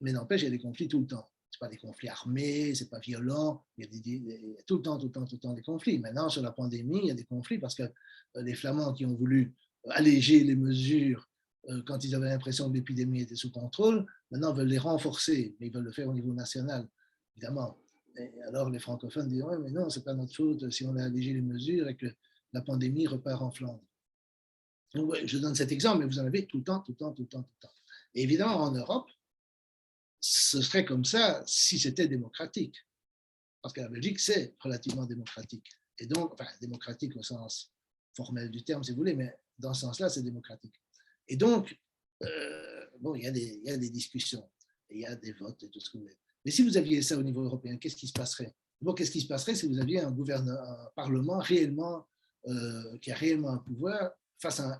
mais n'empêche, il y a des conflits tout le temps. Ce n'est pas des conflits armés, ce n'est pas violent, il y a tout le temps des conflits. Maintenant, sur la pandémie, il y a des conflits parce que les Flamands qui ont voulu alléger les mesures quand ils avaient l'impression que l'épidémie était sous contrôle, maintenant veulent les renforcer, mais ils veulent le faire au niveau national, évidemment. Et alors les francophones disent, ouais, mais non, ce n'est pas notre faute si on a allégé les mesures et que la pandémie repart en Flandre. Donc, ouais, je donne cet exemple, mais vous en avez tout le temps. Et évidemment, en Europe, ce serait comme ça si c'était démocratique. Parce que la Belgique, c'est relativement démocratique. Et donc, enfin, démocratique au sens formel du terme, si vous voulez, mais dans ce sens-là, c'est démocratique. Et donc, bon, il y a des discussions, il y a des votes et tout ce que vous voulez. Mais si vous aviez ça au niveau européen, qu'est-ce qui se passerait? Bon, qu'est-ce qui se passerait si vous aviez un Parlement réellement, qui a réellement un pouvoir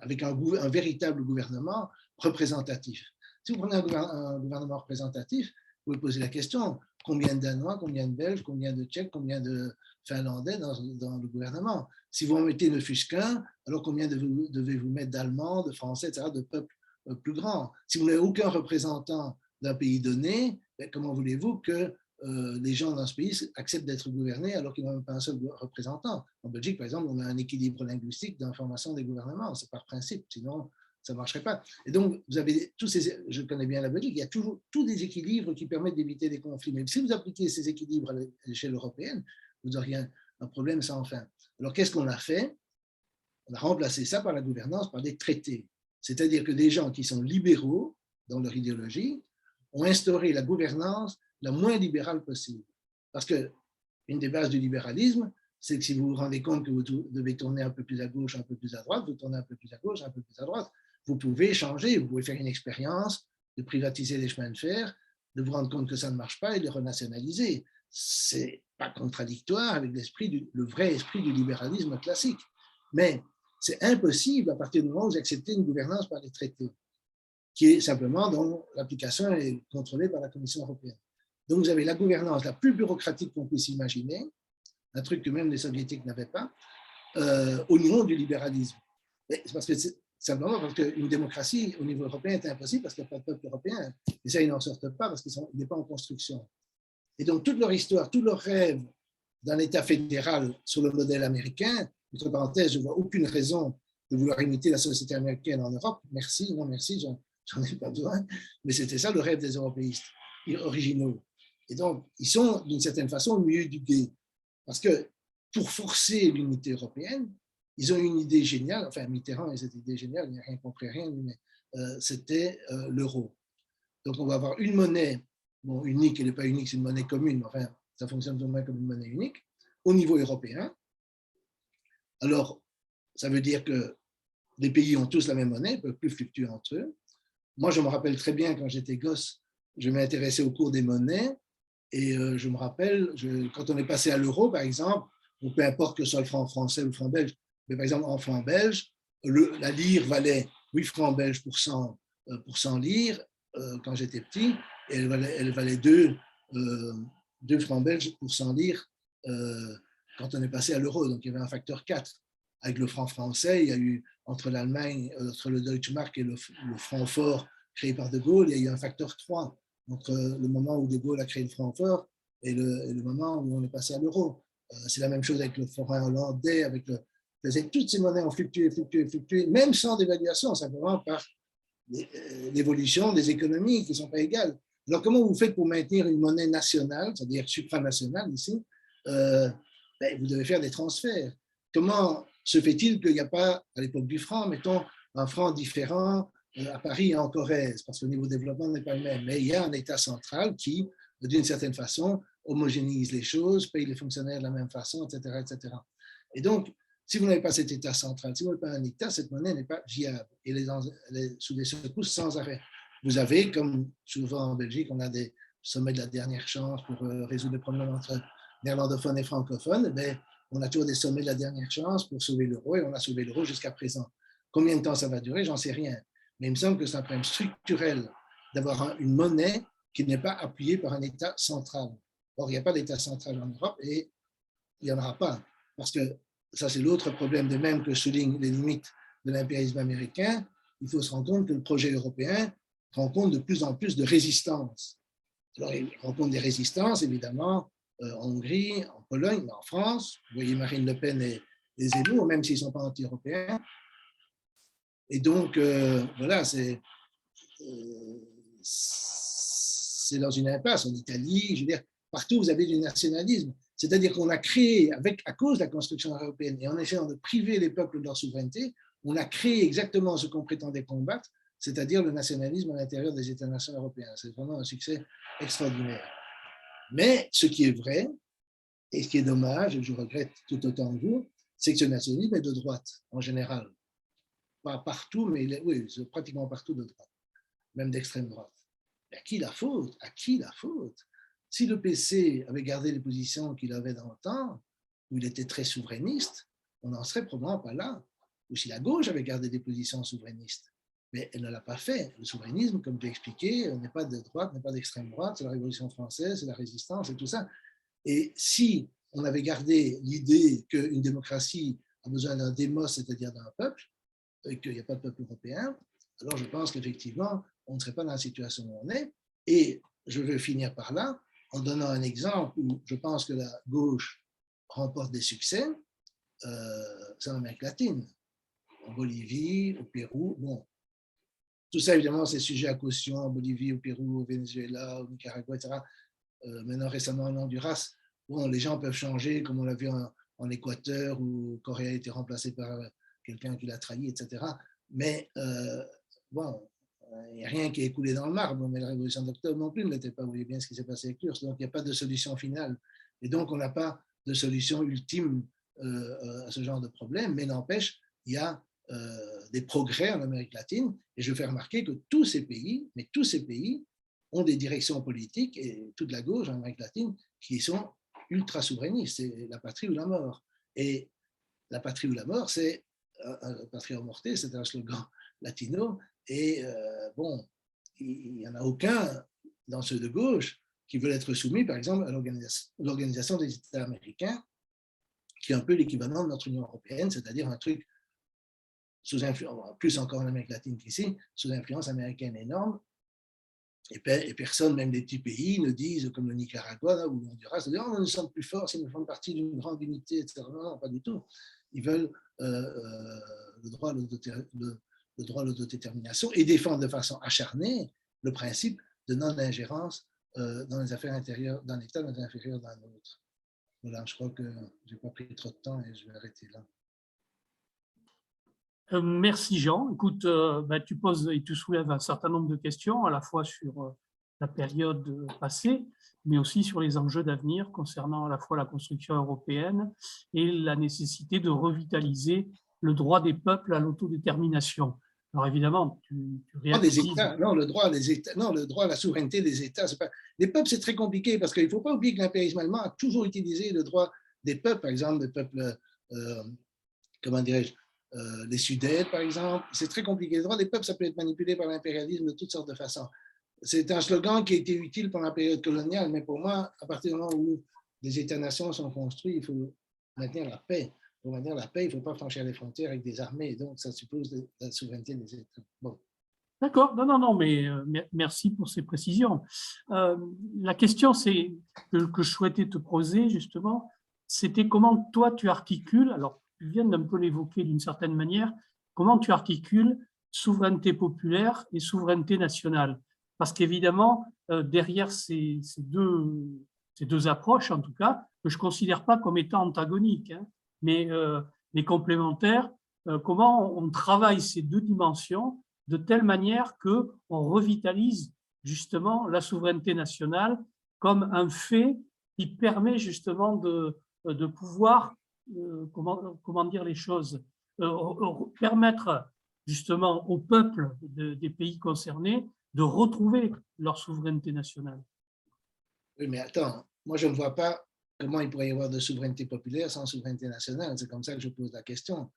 avec un véritable gouvernement représentatif? Si vous prenez un gouvernement représentatif, vous pouvez poser la question, combien de Danois, combien de Belges, combien de Tchèques, combien de Finlandais dans le gouvernement? Si vous en mettez ne fût-ce qu'un, alors combien devez-vous mettre d'Allemands, de Français, etc., de peuples plus grands? Si vous n'avez aucun représentant d'un pays donné, comment voulez-vous que les gens dans ce pays acceptent d'être gouvernés alors qu'ils n'ont même pas un seul représentant? En Belgique, par exemple, on a un équilibre linguistique d'information des gouvernements, c'est par principe, sinon ça ne marcherait pas. Et donc, vous avez je connais bien la Belgique, il y a toujours tous des équilibres qui permettent d'éviter des conflits. Mais si vous appliquez ces équilibres à l'échelle européenne, vous auriez un problème sans fin. Alors, qu'est-ce qu'on a fait? On a remplacé ça par la gouvernance, par des traités. C'est-à-dire que des gens qui sont libéraux dans leur idéologie ont instauré la gouvernance la moins libérale possible. Parce qu'une des bases du libéralisme, c'est que si vous vous rendez compte que vous devez tourner un peu plus à gauche, un peu plus à droite, vous tournez un peu plus à gauche, un peu plus à droite. Vous pouvez changer, vous pouvez faire une expérience de privatiser les chemins de fer, de vous rendre compte que ça ne marche pas et de les renationaliser. Ce n'est pas contradictoire avec le vrai esprit du libéralisme classique. Mais c'est impossible à partir du moment où vous acceptez une gouvernance par les traités, qui est simplement dont l'application est contrôlée par la Commission européenne. Donc vous avez la gouvernance la plus bureaucratique qu'on puisse imaginer, un truc que même les soviétiques n'avaient pas, au nom du libéralisme. Mais c'est parce que simplement parce qu'une démocratie au niveau européen est impossible parce qu'il n'y a pas de peuple européen. Et ça, ils n'en sortent pas parce qu'il n'est pas en construction. Et donc, toute leur histoire, tout leur rêve d'un État fédéral sur le modèle américain, entre parenthèses, je ne vois aucune raison de vouloir imiter la société américaine en Europe. Merci, non merci, j'en ai pas besoin. Mais c'était ça le rêve des européistes originaux. Et donc, ils sont d'une certaine façon au milieu du gué. Parce que pour forcer l'unité européenne, ils ont eu une idée géniale, enfin Mitterrand a cette idée géniale, il n'y a rien compris rien, mais c'était l'euro. Donc on va avoir une monnaie, bon, unique, elle n'est pas unique, c'est une monnaie commune, mais enfin ça fonctionne tout de même comme une monnaie unique, au niveau européen. Alors, ça veut dire que les pays ont tous la même monnaie, ne peuvent plus fluctuer entre eux. Moi, je me rappelle très bien quand j'étais gosse, je m'intéressais au cours des monnaies, et je me rappelle, quand on est passé à l'euro, par exemple, ou peu importe que ce soit le franc français ou le franc belge, mais par exemple en franc belge, la lire valait 8 francs belges pour 100 lire quand j'étais petit, et elle valait 2 francs belges pour 100 lire quand on est passé à l'euro. Donc il y avait un facteur 4. Avec le franc français, il y a eu entre l'Allemagne, entre le Deutsche Mark et le franc fort créé par De Gaulle, il y a eu un facteur 3 entre le moment où De Gaulle a créé le franc fort et le moment où on est passé à l'euro. C'est la même chose avec le franc hollandais, avec toutes ces monnaies ont fluctué, même sans dévaluation, simplement par l'évolution des économies qui ne sont pas égales. Alors, comment vous faites pour maintenir une monnaie nationale, c'est-à-dire supranationale ici vous devez faire des transferts. Comment se fait-il qu'il n'y a pas, à l'époque du franc, mettons, un franc différent à Paris et en Corrèze, parce que le niveau de développement n'est pas le même, mais il y a un État central qui, d'une certaine façon, homogénéise les choses, paye les fonctionnaires de la même façon, etc., etc. Et donc, si vous n'avez pas cet État central, si vous n'avez pas un État, cette monnaie n'est pas viable. Elle est sous des secousses sans arrêt. Vous avez, comme souvent en Belgique, on a des sommets de la dernière chance pour résoudre les problèmes entre néerlandophones et francophones. Mais on a toujours des sommets de la dernière chance pour sauver l'euro, et on a sauvé l'euro jusqu'à présent. Combien de temps ça va durer, j'en sais rien. Mais il me semble que c'est un problème structurel d'avoir une monnaie qui n'est pas appuyée par un État central. Or, il n'y a pas d'État central en Europe et il n'y en aura pas. Parce que ça, c'est l'autre problème, de même que souligne les limites de l'impérialisme américain. Il faut se rendre compte que le projet européen rencontre de plus en plus de résistance. Alors, il rencontre des résistances, évidemment, en Hongrie, en Pologne, mais en France. Vous voyez Marine Le Pen et Zemmour, même s'ils ne sont pas anti-européens. Et donc, voilà, c'est dans une impasse. En Italie, je veux dire, partout, vous avez du nationalisme. C'est-à-dire qu'on a créé, à cause de la construction européenne, et en essayant de priver les peuples de leur souveraineté, on a créé exactement ce qu'on prétendait combattre, c'est-à-dire le nationalisme à l'intérieur des États-nations européens. C'est vraiment un succès extraordinaire. Mais ce qui est vrai, et ce qui est dommage, et je regrette tout autant que vous, c'est que ce nationalisme est de droite, en général. Pas partout, mais oui, pratiquement partout de droite, même d'extrême droite. Mais à qui la faute? À qui la faute? Si le PC avait gardé les positions qu'il avait dans le temps, où il était très souverainiste, on n'en serait probablement pas là. Ou si la gauche avait gardé des positions souverainistes. Mais elle ne l'a pas fait. Le souverainisme, comme j'ai expliqué, n'est pas de droite, n'est pas d'extrême droite, c'est la Révolution française, c'est la résistance et tout ça. Et si on avait gardé l'idée qu'une démocratie a besoin d'un démos, c'est-à-dire d'un peuple, et qu'il n'y a pas de peuple européen, alors je pense qu'effectivement, on ne serait pas dans la situation où on est. Et je veux finir par là, en donnant un exemple où je pense que la gauche remporte des succès, c'est en Amérique latine, en Bolivie, au Pérou. Bon, tout ça, évidemment, c'est sujet à caution en Bolivie, au Pérou, au Venezuela, au Nicaragua, etc. Maintenant, récemment, en Honduras, bon, les gens peuvent changer, comme on l'a vu en Équateur, où Corée a été remplacé par quelqu'un qui l'a trahi, etc. Mais bon, il n'y a rien qui est coulé dans le marbre, mais la révolution d'octobre non plus ne l'était pas. Vous voyez bien ce qui s'est passé avec l'URSS. Donc, il n'y a pas de solution finale. Et donc, on n'a pas de solution ultime à ce genre de problème, mais n'empêche, il y a des progrès en Amérique latine. Et je fais remarquer que tous ces pays, ont des directions politiques, et toute la gauche en Amérique latine, qui sont ultra souverainistes. C'est la patrie ou la mort. Et la patrie ou la mort, c'est patria o morte, c'est un slogan latino. Et bon, il n'y en a aucun dans ceux de gauche qui veulent être soumis, par exemple, à l'Organisation des États américains, qui est un peu l'équivalent de notre Union européenne, c'est-à-dire un truc sous influence, plus encore en Amérique latine qu'ici, sous influence américaine énorme. Et personne, même des petits pays, ne disent, comme le Nicaragua là, ou l'Honduras, oh, nous sommes plus forts si nous faisons partie d'une grande unité, etc. Non, pas du tout. Ils veulent le droit à l'autodétermination et défendre de façon acharnée le principe de non-ingérence dans les affaires intérieures d'un État, dans les affaires intérieures d'un autre. Voilà, je crois que je n'ai pas pris trop de temps et je vais arrêter là. Merci Jean. Écoute, tu poses et tu soulèves un certain nombre de questions, à la fois sur la période passée, mais aussi sur les enjeux d'avenir concernant à la fois la construction européenne et la nécessité de revitaliser le droit des peuples à l'autodétermination. Alors évidemment, tu réactives… le droit à la souveraineté des États. Pas, les peuples, c'est très compliqué parce qu'il ne faut pas oublier que l'impérialisme allemand a toujours utilisé le droit des peuples, par exemple, des peuples, comment dirais-je, les Sudètes, par exemple. C'est très compliqué. Le droit des peuples, ça peut être manipulé par l'impérialisme de toutes sortes de façons. C'est un slogan qui a été utile pendant la période coloniale, mais pour moi, à partir du moment où les États-nations sont construits, il faut maintenir la paix. Pour maintenir la paix, il ne faut pas franchir les frontières avec des armées. Donc, ça suppose la souveraineté des États. Bon. D'accord, non, mais merci pour ces précisions. La question que je souhaitais te poser, justement, c'était comment toi tu articules, alors tu viens d'un peu l'évoquer d'une certaine manière, comment tu articules souveraineté populaire et souveraineté nationale. Parce qu'évidemment, derrière ces deux approches, en tout cas, que je ne considère pas comme étant antagoniques, hein, mais les complémentaires, comment on travaille ces deux dimensions de telle manière qu'on revitalise justement la souveraineté nationale comme un fait qui permet justement de pouvoir, comment dire les choses, permettre justement au peuple des pays concernés de retrouver leur souveraineté nationale. Oui, mais attends, moi je ne vois pas comment il pourrait y avoir de souveraineté populaire sans souveraineté nationale. C'est comme ça que je pose la question.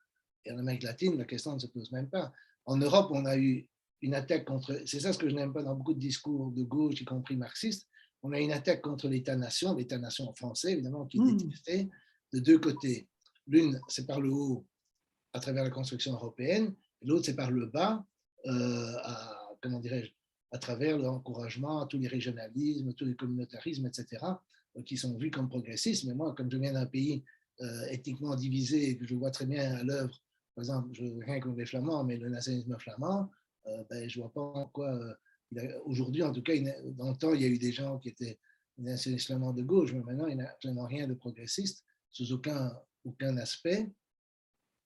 Et en Amérique latine, la question ne se pose même pas. En Europe, on a eu une attaque contre, c'est ça ce que je n'aime pas dans beaucoup de discours de gauche, y compris marxistes, on a une attaque contre l'État-nation français, évidemment, qui est détesté, de deux côtés. L'une, c'est par le haut, à travers la construction européenne, et l'autre, c'est par le bas, comment dirais-je, à travers l'encouragement à tous les régionalismes, tous les communautarismes, etc., qui sont vus comme progressistes. Mais moi, comme je viens d'un pays ethniquement divisé et que je vois très bien à l'œuvre, par exemple, je ne veux rien contre les Flamands, mais le nationalisme flamand, je ne vois pas en quoi, aujourd'hui en tout cas, dans le temps, il y a eu des gens qui étaient nationalistes flamands de gauche, mais maintenant, il n'y a absolument rien de progressiste sous aucun aspect.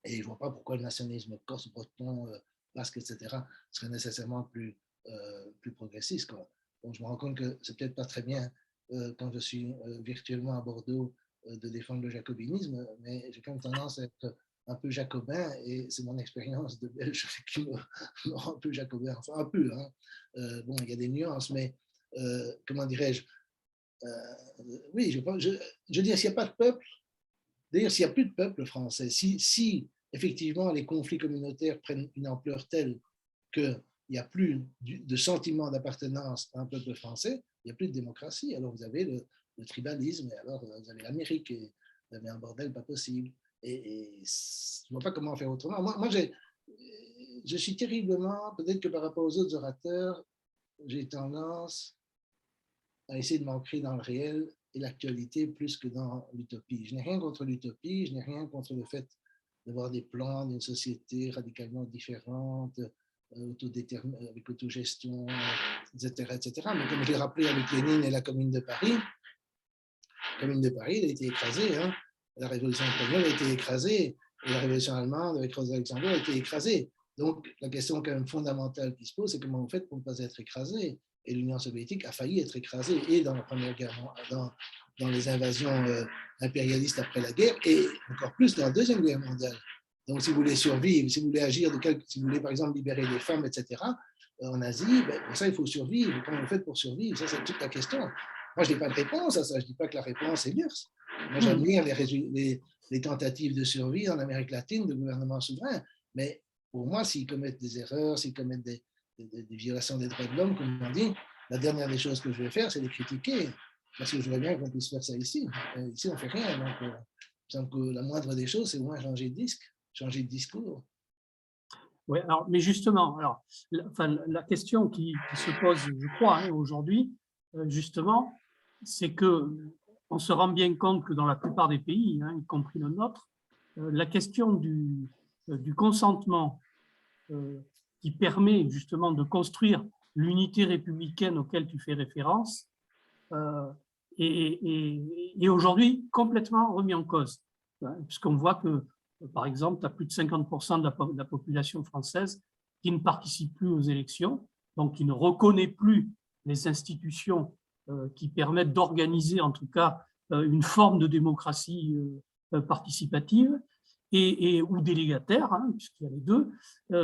Et je ne vois pas pourquoi le nationalisme corse, breton, basque, etc., serait nécessairement plus progressiste, quoi. Donc, je me rends compte que c'est peut-être pas très bien quand je suis virtuellement à Bordeaux de défendre le jacobinisme, mais j'ai quand même tendance à être un peu jacobin et c'est mon expérience de Belge qui me rend un peu jacobin, enfin un peu. Hein. Bon, il y a des nuances, mais comment dirais-je, oui, je veux dire, s'il n'y a pas de peuple, d'ailleurs, s'il n'y a plus de peuple français, si effectivement les conflits communautaires prennent une ampleur telle qu'il n'y a plus de sentiment d'appartenance à un peuple français, il n'y a plus de démocratie. Alors vous avez le tribalisme, et alors vous avez l'Amérique, et vous avez un bordel pas possible. Et je ne vois pas comment faire autrement. Moi je suis terriblement, peut-être que par rapport aux autres orateurs, j'ai tendance à essayer de m'ancrer dans le réel et l'actualité plus que dans l'utopie. Je n'ai rien contre l'utopie, je n'ai rien contre le fait d'avoir des plans d'une société radicalement différente, avec autogestion, etc., etc. Mais comme je l'ai rappelé avec Lénine et la Commune de Paris, elle a été écrasée. Hein. La Révolution espagnole a été écrasée, et la Révolution allemande avec Rosa Luxembourg a été écrasée. Donc la question quand même fondamentale qui se pose, c'est comment vous faites pour ne pas être écrasé. Et l'Union soviétique a failli être écrasée, et dans la Première Guerre, dans les invasions impérialistes après la guerre, et encore plus dans la Deuxième Guerre mondiale. Donc, si vous voulez survivre, si vous voulez agir, si vous voulez par exemple libérer les femmes, etc., en Asie, pour ça, il faut survivre. Comment vous faites pour survivre? Ça, c'est toute la question. Moi, je n'ai pas de réponse à ça. Je ne dis pas que la réponse est l'URSS. Moi, j'admire les tentatives de survie en Amérique latine de gouvernements souverains. Mais pour moi, s'ils commettent des erreurs, s'ils commettent des violations des droits de l'homme, comme on dit, la dernière des choses que je vais faire, c'est les critiquer. Parce que je voudrais bien qu'on puisse faire ça ici. Ici, on ne fait rien. Donc, il me semble que la moindre des choses, c'est au moins changer de discours. Oui, alors, mais justement, alors, la question qui se pose, je crois, hein, aujourd'hui, justement, c'est qu'on se rend bien compte que dans la plupart des pays, hein, y compris le nôtre, la question du consentement qui permet justement de construire l'unité républicaine auquel tu fais référence est aujourd'hui complètement remis en cause. Puisqu'on voit que, par exemple, tu as plus de 50% de la population française qui ne participe plus aux élections, donc qui ne reconnaît plus les institutions qui permettent d'organiser en tout cas une forme de démocratie participative ou délégataire, hein, puisqu'il y a les deux.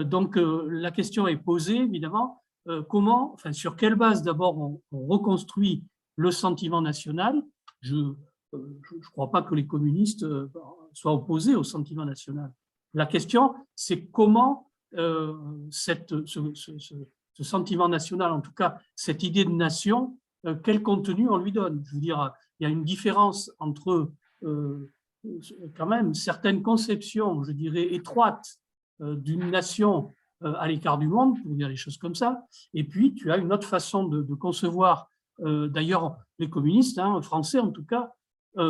Donc la question est posée évidemment, comment, enfin, sur quelle base d'abord on reconstruit le sentiment national. Je ne crois pas que les communistes soient opposés au sentiment national. La question, c'est comment ce sentiment national, en tout cas cette idée de nation, quel contenu on lui donne. Je veux dire, il y a une différence entre quand même certaines conceptions, je dirais, étroites d'une nation à l'écart du monde, pour dire les choses comme ça, et puis tu as une autre façon de concevoir. D'ailleurs, les communistes, hein, français en tout cas,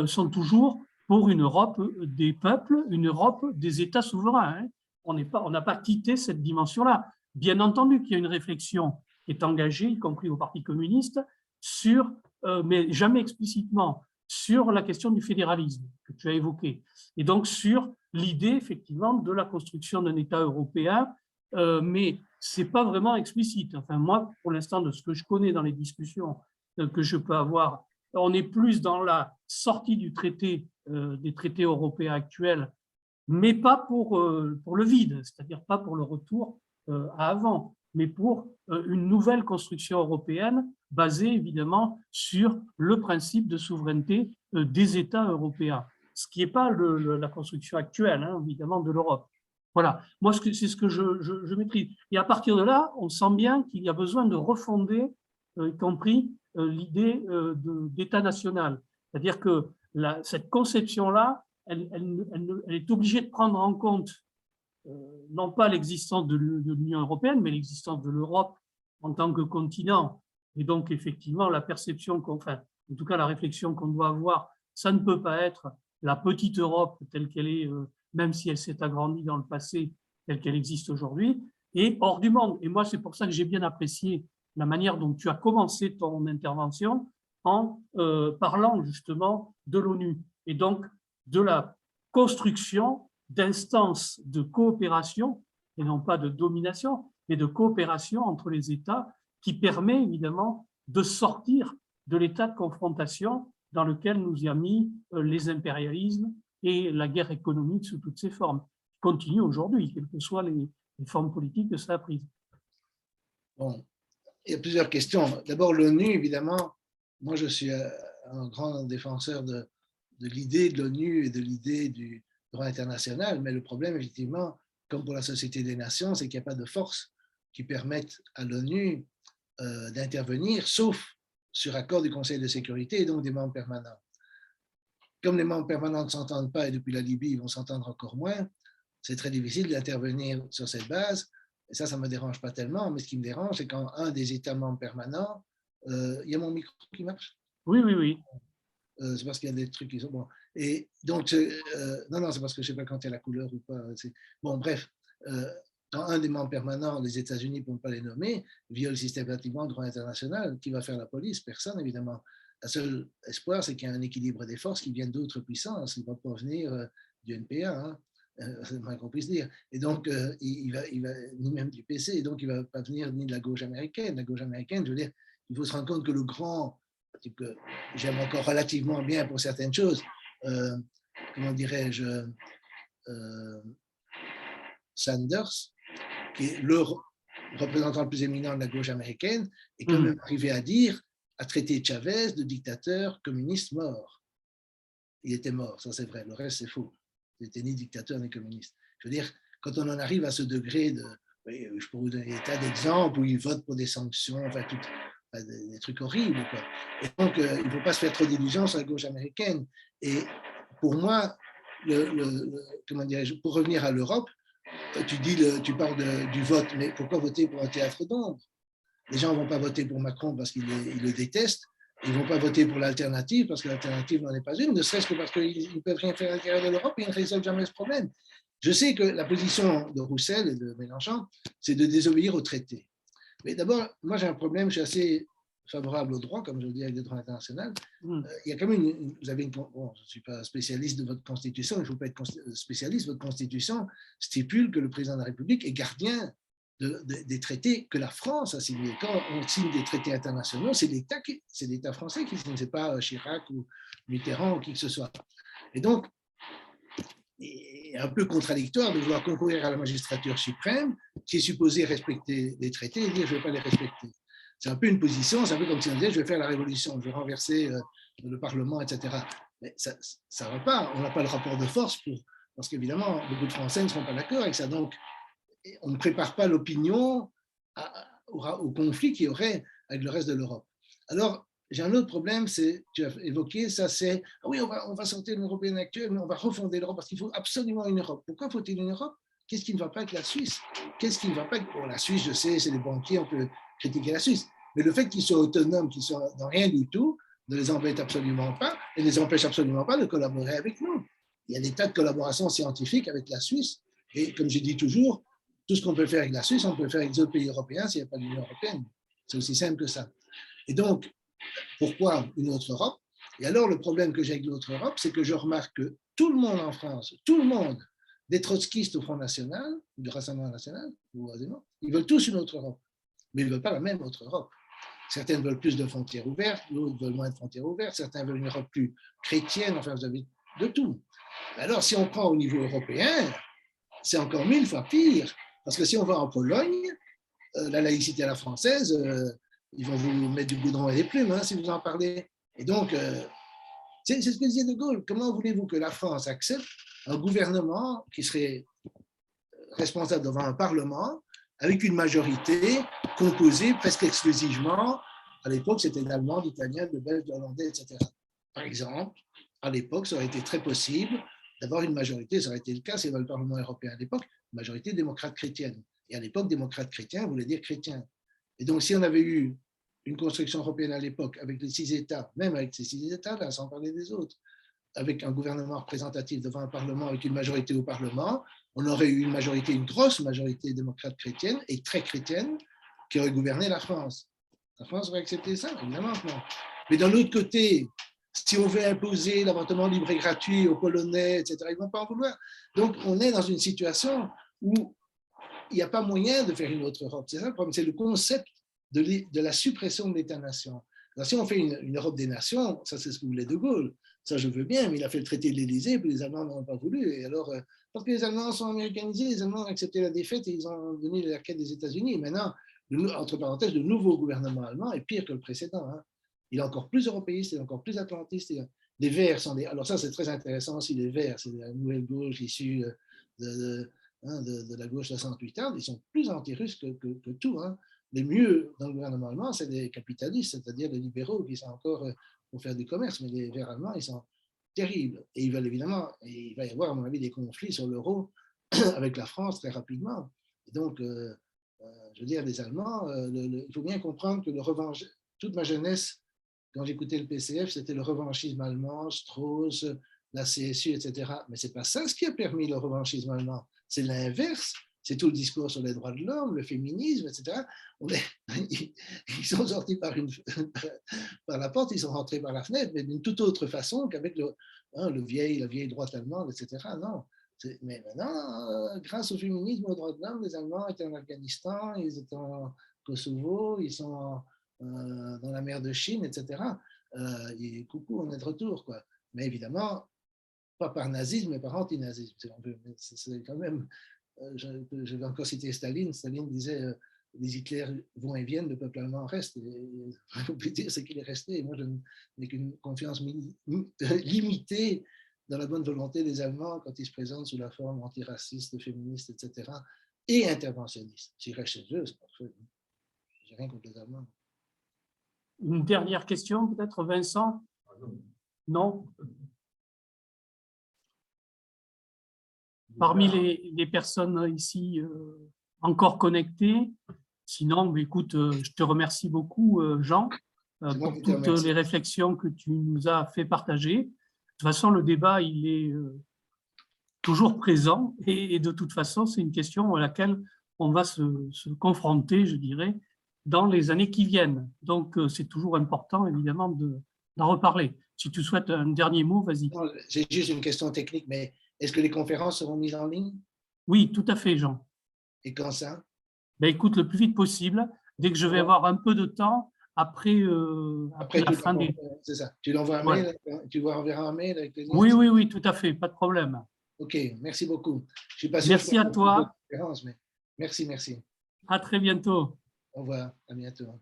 sont toujours pour une Europe des peuples, une Europe des États souverains. Hein. On n'a pas quitté cette dimension-là. Bien entendu qu'il y a une réflexion qui est engagée, y compris au Parti communiste, mais jamais explicitement, sur la question du fédéralisme que tu as évoqué. Et donc sur l'idée, effectivement, de la construction d'un État européen, mais ce n'est pas vraiment explicite. Enfin, moi, pour l'instant, de ce que je connais dans les discussions que je peux avoir, on est plus dans la sortie du traité, des traités européens actuels, mais pas pour le vide, c'est-à-dire pas pour le retour à avant, mais pour une nouvelle construction européenne basée évidemment sur le principe de souveraineté des États européens, ce qui n'est pas la construction actuelle, hein, évidemment, de l'Europe. Voilà, moi c'est ce que je maîtrise. Et à partir de là, on sent bien qu'il y a besoin de refonder, y compris l'idée d'État national. C'est-à-dire que cette conception-là, elle est obligée de prendre en compte non pas l'existence de l'Union européenne, mais l'existence de l'Europe en tant que continent. Et donc, effectivement, la perception enfin, en tout cas, la réflexion qu'on doit avoir, ça ne peut pas être la petite Europe telle qu'elle est, même si elle s'est agrandie dans le passé, telle qu'elle existe aujourd'hui, et hors du monde. Et moi, c'est pour ça que j'ai bien apprécié la manière dont tu as commencé ton intervention en parlant justement de l'ONU et donc de la construction d'instances de coopération, et non pas de domination, mais de coopération entre les États qui permet évidemment de sortir de l'état de confrontation dans lequel nous a mis les impérialismes et la guerre économique sous toutes ses formes, qui continuent aujourd'hui, quelles que soient les formes politiques que ça a prises. Bon, il y a plusieurs questions. D'abord, l'ONU, évidemment, moi je suis un grand défenseur de l'idée de l'ONU et de l'idée du droit international, mais le problème, effectivement, comme pour la Société des Nations, c'est qu'il n'y a pas de force qui permette à l'ONU d'intervenir, sauf sur accord du Conseil de sécurité et donc des membres permanents. Comme les membres permanents ne s'entendent pas, et depuis la Libye, ils vont s'entendre encore moins, c'est très difficile d'intervenir sur cette base. Et ça ne me dérange pas tellement, mais ce qui me dérange, c'est quand un des États membres permanents, il y a mon micro qui marche? Oui, oui, oui. C'est parce qu'il y a des trucs qui sont bons. Et donc, non, c'est parce que je ne sais pas quand il y a la couleur ou pas. Bon, bref, quand un des membres permanents, les États-Unis, pour ne pas les nommer, viole systématiquement le droit international, qui va faire la police? Personne, évidemment. Le seul espoir, c'est qu'il y a un équilibre des forces qui viennent d'autres puissances. Il ne va pas venir du NPA, hein, c'est le moins qu'on puisse dire. Et donc, il va, ni même du PC, et donc il ne va pas venir ni de la gauche américaine. La gauche américaine, je veux dire, il faut se rendre compte que le grand, que j'aime encore relativement bien pour certaines choses, comment dirais-je, Sanders, qui est le représentant le plus éminent de la gauche américaine, est quand même arrivé à traiter Chavez de dictateur communiste mort. Il était mort, ça c'est vrai, le reste c'est faux. Il n'était ni dictateur ni communiste. Je veux dire, quand on en arrive à ce degré de... Oui, je peux vous donner des tas d'exemples où ils votent pour des sanctions, enfin, des trucs horribles, quoi. Et donc, il ne faut pas se faire trop d'illusions sur la gauche américaine. Et pour moi, comment dirais-je, pour revenir à l'Europe, tu parles du vote, mais pourquoi voter pour un théâtre d'ombre? Les gens ne vont pas voter pour Macron parce qu'ils le détestent. Ils ne vont pas voter pour l'alternative parce que l'alternative n'en est pas une, ne serait-ce que parce qu'ils ne peuvent rien faire à l'intérieur de l'Europe et ils ne résolvent jamais ce problème. Je sais que la position de Roussel et de Mélenchon, c'est de désobéir au traité. Mais d'abord, moi j'ai un problème, je suis assez favorable au droit, comme je le dis avec le droit international. Il y a quand même vous avez bon, je ne suis pas spécialiste de votre constitution, il ne faut pas être spécialiste, votre constitution stipule que le président de la République est gardien des traités que la France a signés. Quand on signe des traités internationaux, c'est l'État français qui signe, ce n'est pas Chirac ou Mitterrand ou qui que ce soit. Et donc, il est un peu contradictoire de vouloir concourir à la magistrature suprême qui est supposée respecter les traités et dire je ne vais pas les respecter. C'est un peu une position, c'est un peu comme si on disait je vais faire la révolution, je vais renverser le Parlement, etc. Mais ça ne va pas, on n'a pas le rapport de force parce qu'évidemment, beaucoup de Français ne seront pas d'accord avec ça. Donc, on ne prépare pas l'opinion au conflit qu'il y aurait avec le reste de l'Europe. Alors, j'ai un autre problème, tu as évoqué, ça c'est, ah oui, on va sortir de l'Union européenne actuelle, mais on va refonder l'Europe parce qu'il faut absolument une Europe. Pourquoi faut-il une Europe? Qu'est-ce qui ne va pas avec la Suisse? Qu'est-ce qui ne va pas avec... Bon, la Suisse, je sais, c'est des banquiers, on peut critiquer la Suisse, mais le fait qu'ils soient autonomes, qu'ils soient dans rien du tout, ne les embête absolument pas et ne les empêche absolument pas de collaborer avec nous. Il y a des tas de collaborations scientifiques avec la Suisse et comme je dis toujours, tout ce qu'on peut faire avec la Suisse, on peut le faire avec les autres pays européens s'il n'y a pas d'Union européenne. C'est aussi simple que ça. Et donc, pourquoi une autre Europe? Et alors, le problème que j'ai avec l'autre Europe, c'est que je remarque que tout le monde en France, tout le monde, des trotskistes au Front National, du Rassemblement National, ils veulent tous une autre Europe, mais ils ne veulent pas la même autre Europe. Certains veulent plus de frontières ouvertes, d'autres veulent moins de frontières ouvertes, certains veulent une Europe plus chrétienne, enfin, vous avez de tout. Alors, si on prend au niveau européen, c'est encore 1000 fois pire, parce que si on va en Pologne, la laïcité à la française, ils vont vous mettre du goudron et des plumes hein, si vous en parlez. Et donc, c'est ce que disait De Gaulle. Comment voulez-vous que la France accepte un gouvernement qui serait responsable devant un Parlement avec une majorité composée presque exclusivement, à l'époque c'était d'Allemands, d'Italiens, de Belges, d'Hollandais, etc. Par exemple, à l'époque, ça aurait été très possible d'avoir une majorité, ça aurait été le cas, c'est dans le Parlement européen à l'époque, majorité démocrate chrétienne. Et à l'époque, démocrate chrétien voulait dire chrétien. Et donc, si on avait eu une construction européenne à l'époque avec les 6 États, même avec ces 6 États-là, sans parler des autres, avec un gouvernement représentatif devant un Parlement avec une majorité au Parlement, on aurait eu une majorité, une grosse majorité démocrate chrétienne et très chrétienne qui aurait gouverné la France. La France aurait accepté ça, évidemment non. Mais d'un autre côté, si on veut imposer l'avortement libre et gratuit aux Polonais, etc., ils ne vont pas en vouloir. Donc, on est dans une situation où il n'y a pas moyen de faire une autre Europe. C'est ça le problème, c'est le concept de la suppression de l'État-nation. Alors, si on fait une Europe des nations, ça c'est ce que voulait De Gaulle, ça je veux bien, mais il a fait le traité de l'Élysée, puis les Allemands n'ont pas voulu. Et alors, parce que les Allemands sont américanisés, les Allemands ont accepté la défaite et ils ont donné la quête des États-Unis. Maintenant, entre parenthèses, le nouveau gouvernement allemand est pire que le précédent. Hein. Il est encore plus européiste, il est encore plus atlantiste. Les Verts sont des... Alors ça, c'est très intéressant aussi, les Verts, c'est la nouvelle gauche issue de la gauche 68 ans, ils sont plus anti-russes que tout. Hein. Les mieux dans le gouvernement allemand, c'est les capitalistes, c'est-à-dire les libéraux qui sont encore pour faire du commerce, mais les Verts allemands, ils sont terribles. Et ils veulent évidemment, et il va y avoir, à mon avis, des conflits sur l'euro avec la France très rapidement. Et donc, je veux dire, les Allemands, il faut bien comprendre que le revanche, toute ma jeunesse, quand j'écoutais le PCF, c'était le revanchisme allemand, Strauss, la CSU, etc. Mais ce n'est pas ça ce qui a permis le revanchisme allemand. C'est l'inverse. C'est tout le discours sur les droits de l'homme, le féminisme, etc. Ils sont sortis par la porte, ils sont rentrés par la fenêtre, mais d'une toute autre façon qu'avec la vieille droite allemande, etc. Non. Mais maintenant, grâce au féminisme, aux droits de l'homme, les Allemands étaient en Afghanistan, ils étaient en Kosovo, ils sont dans la mer de Chine, etc. Et coucou, on est de retour, quoi. Mais évidemment, pas par nazisme, mais par antinazisme. C'est quand même, je vais encore citer Staline. Staline disait les Hitler vont et viennent, le peuple allemand reste. Et on peut dire c'est qu'il est resté. Et moi, je n'ai qu'une confiance limitée dans la bonne volonté des Allemands quand ils se présentent sous la forme antiraciste, féministe, etc. et interventionniste. S'ils restent chez eux, c'est parfait. J'ai rien contre les Allemands. Une dernière question, peut-être, Vincent? Non? Parmi les personnes ici encore connectées, sinon, écoute, je te remercie beaucoup, Jean, pour toutes les réflexions que tu nous as fait partager. De toute façon, le débat, il est toujours présent et de toute façon, c'est une question à laquelle on va se confronter, je dirais, dans les années qui viennent. Donc, c'est toujours important, évidemment, d'en reparler. Si tu souhaites un dernier mot, vas-y. J'ai juste une question technique, mais est-ce que les conférences seront mises en ligne? Oui, tout à fait, Jean. Et quand ça? Ben, écoute, le plus vite possible, dès que je vais avoir un peu de temps, après la fin des… C'est ça. Tu l'envoies un Ouais. mail, tu enverras un mail avec les liens? Oui, oui, oui, tout à fait, pas de problème. OK, merci beaucoup. Je suis pas sûr Merci à toi. mais merci, merci. À très bientôt. Au revoir, à bientôt.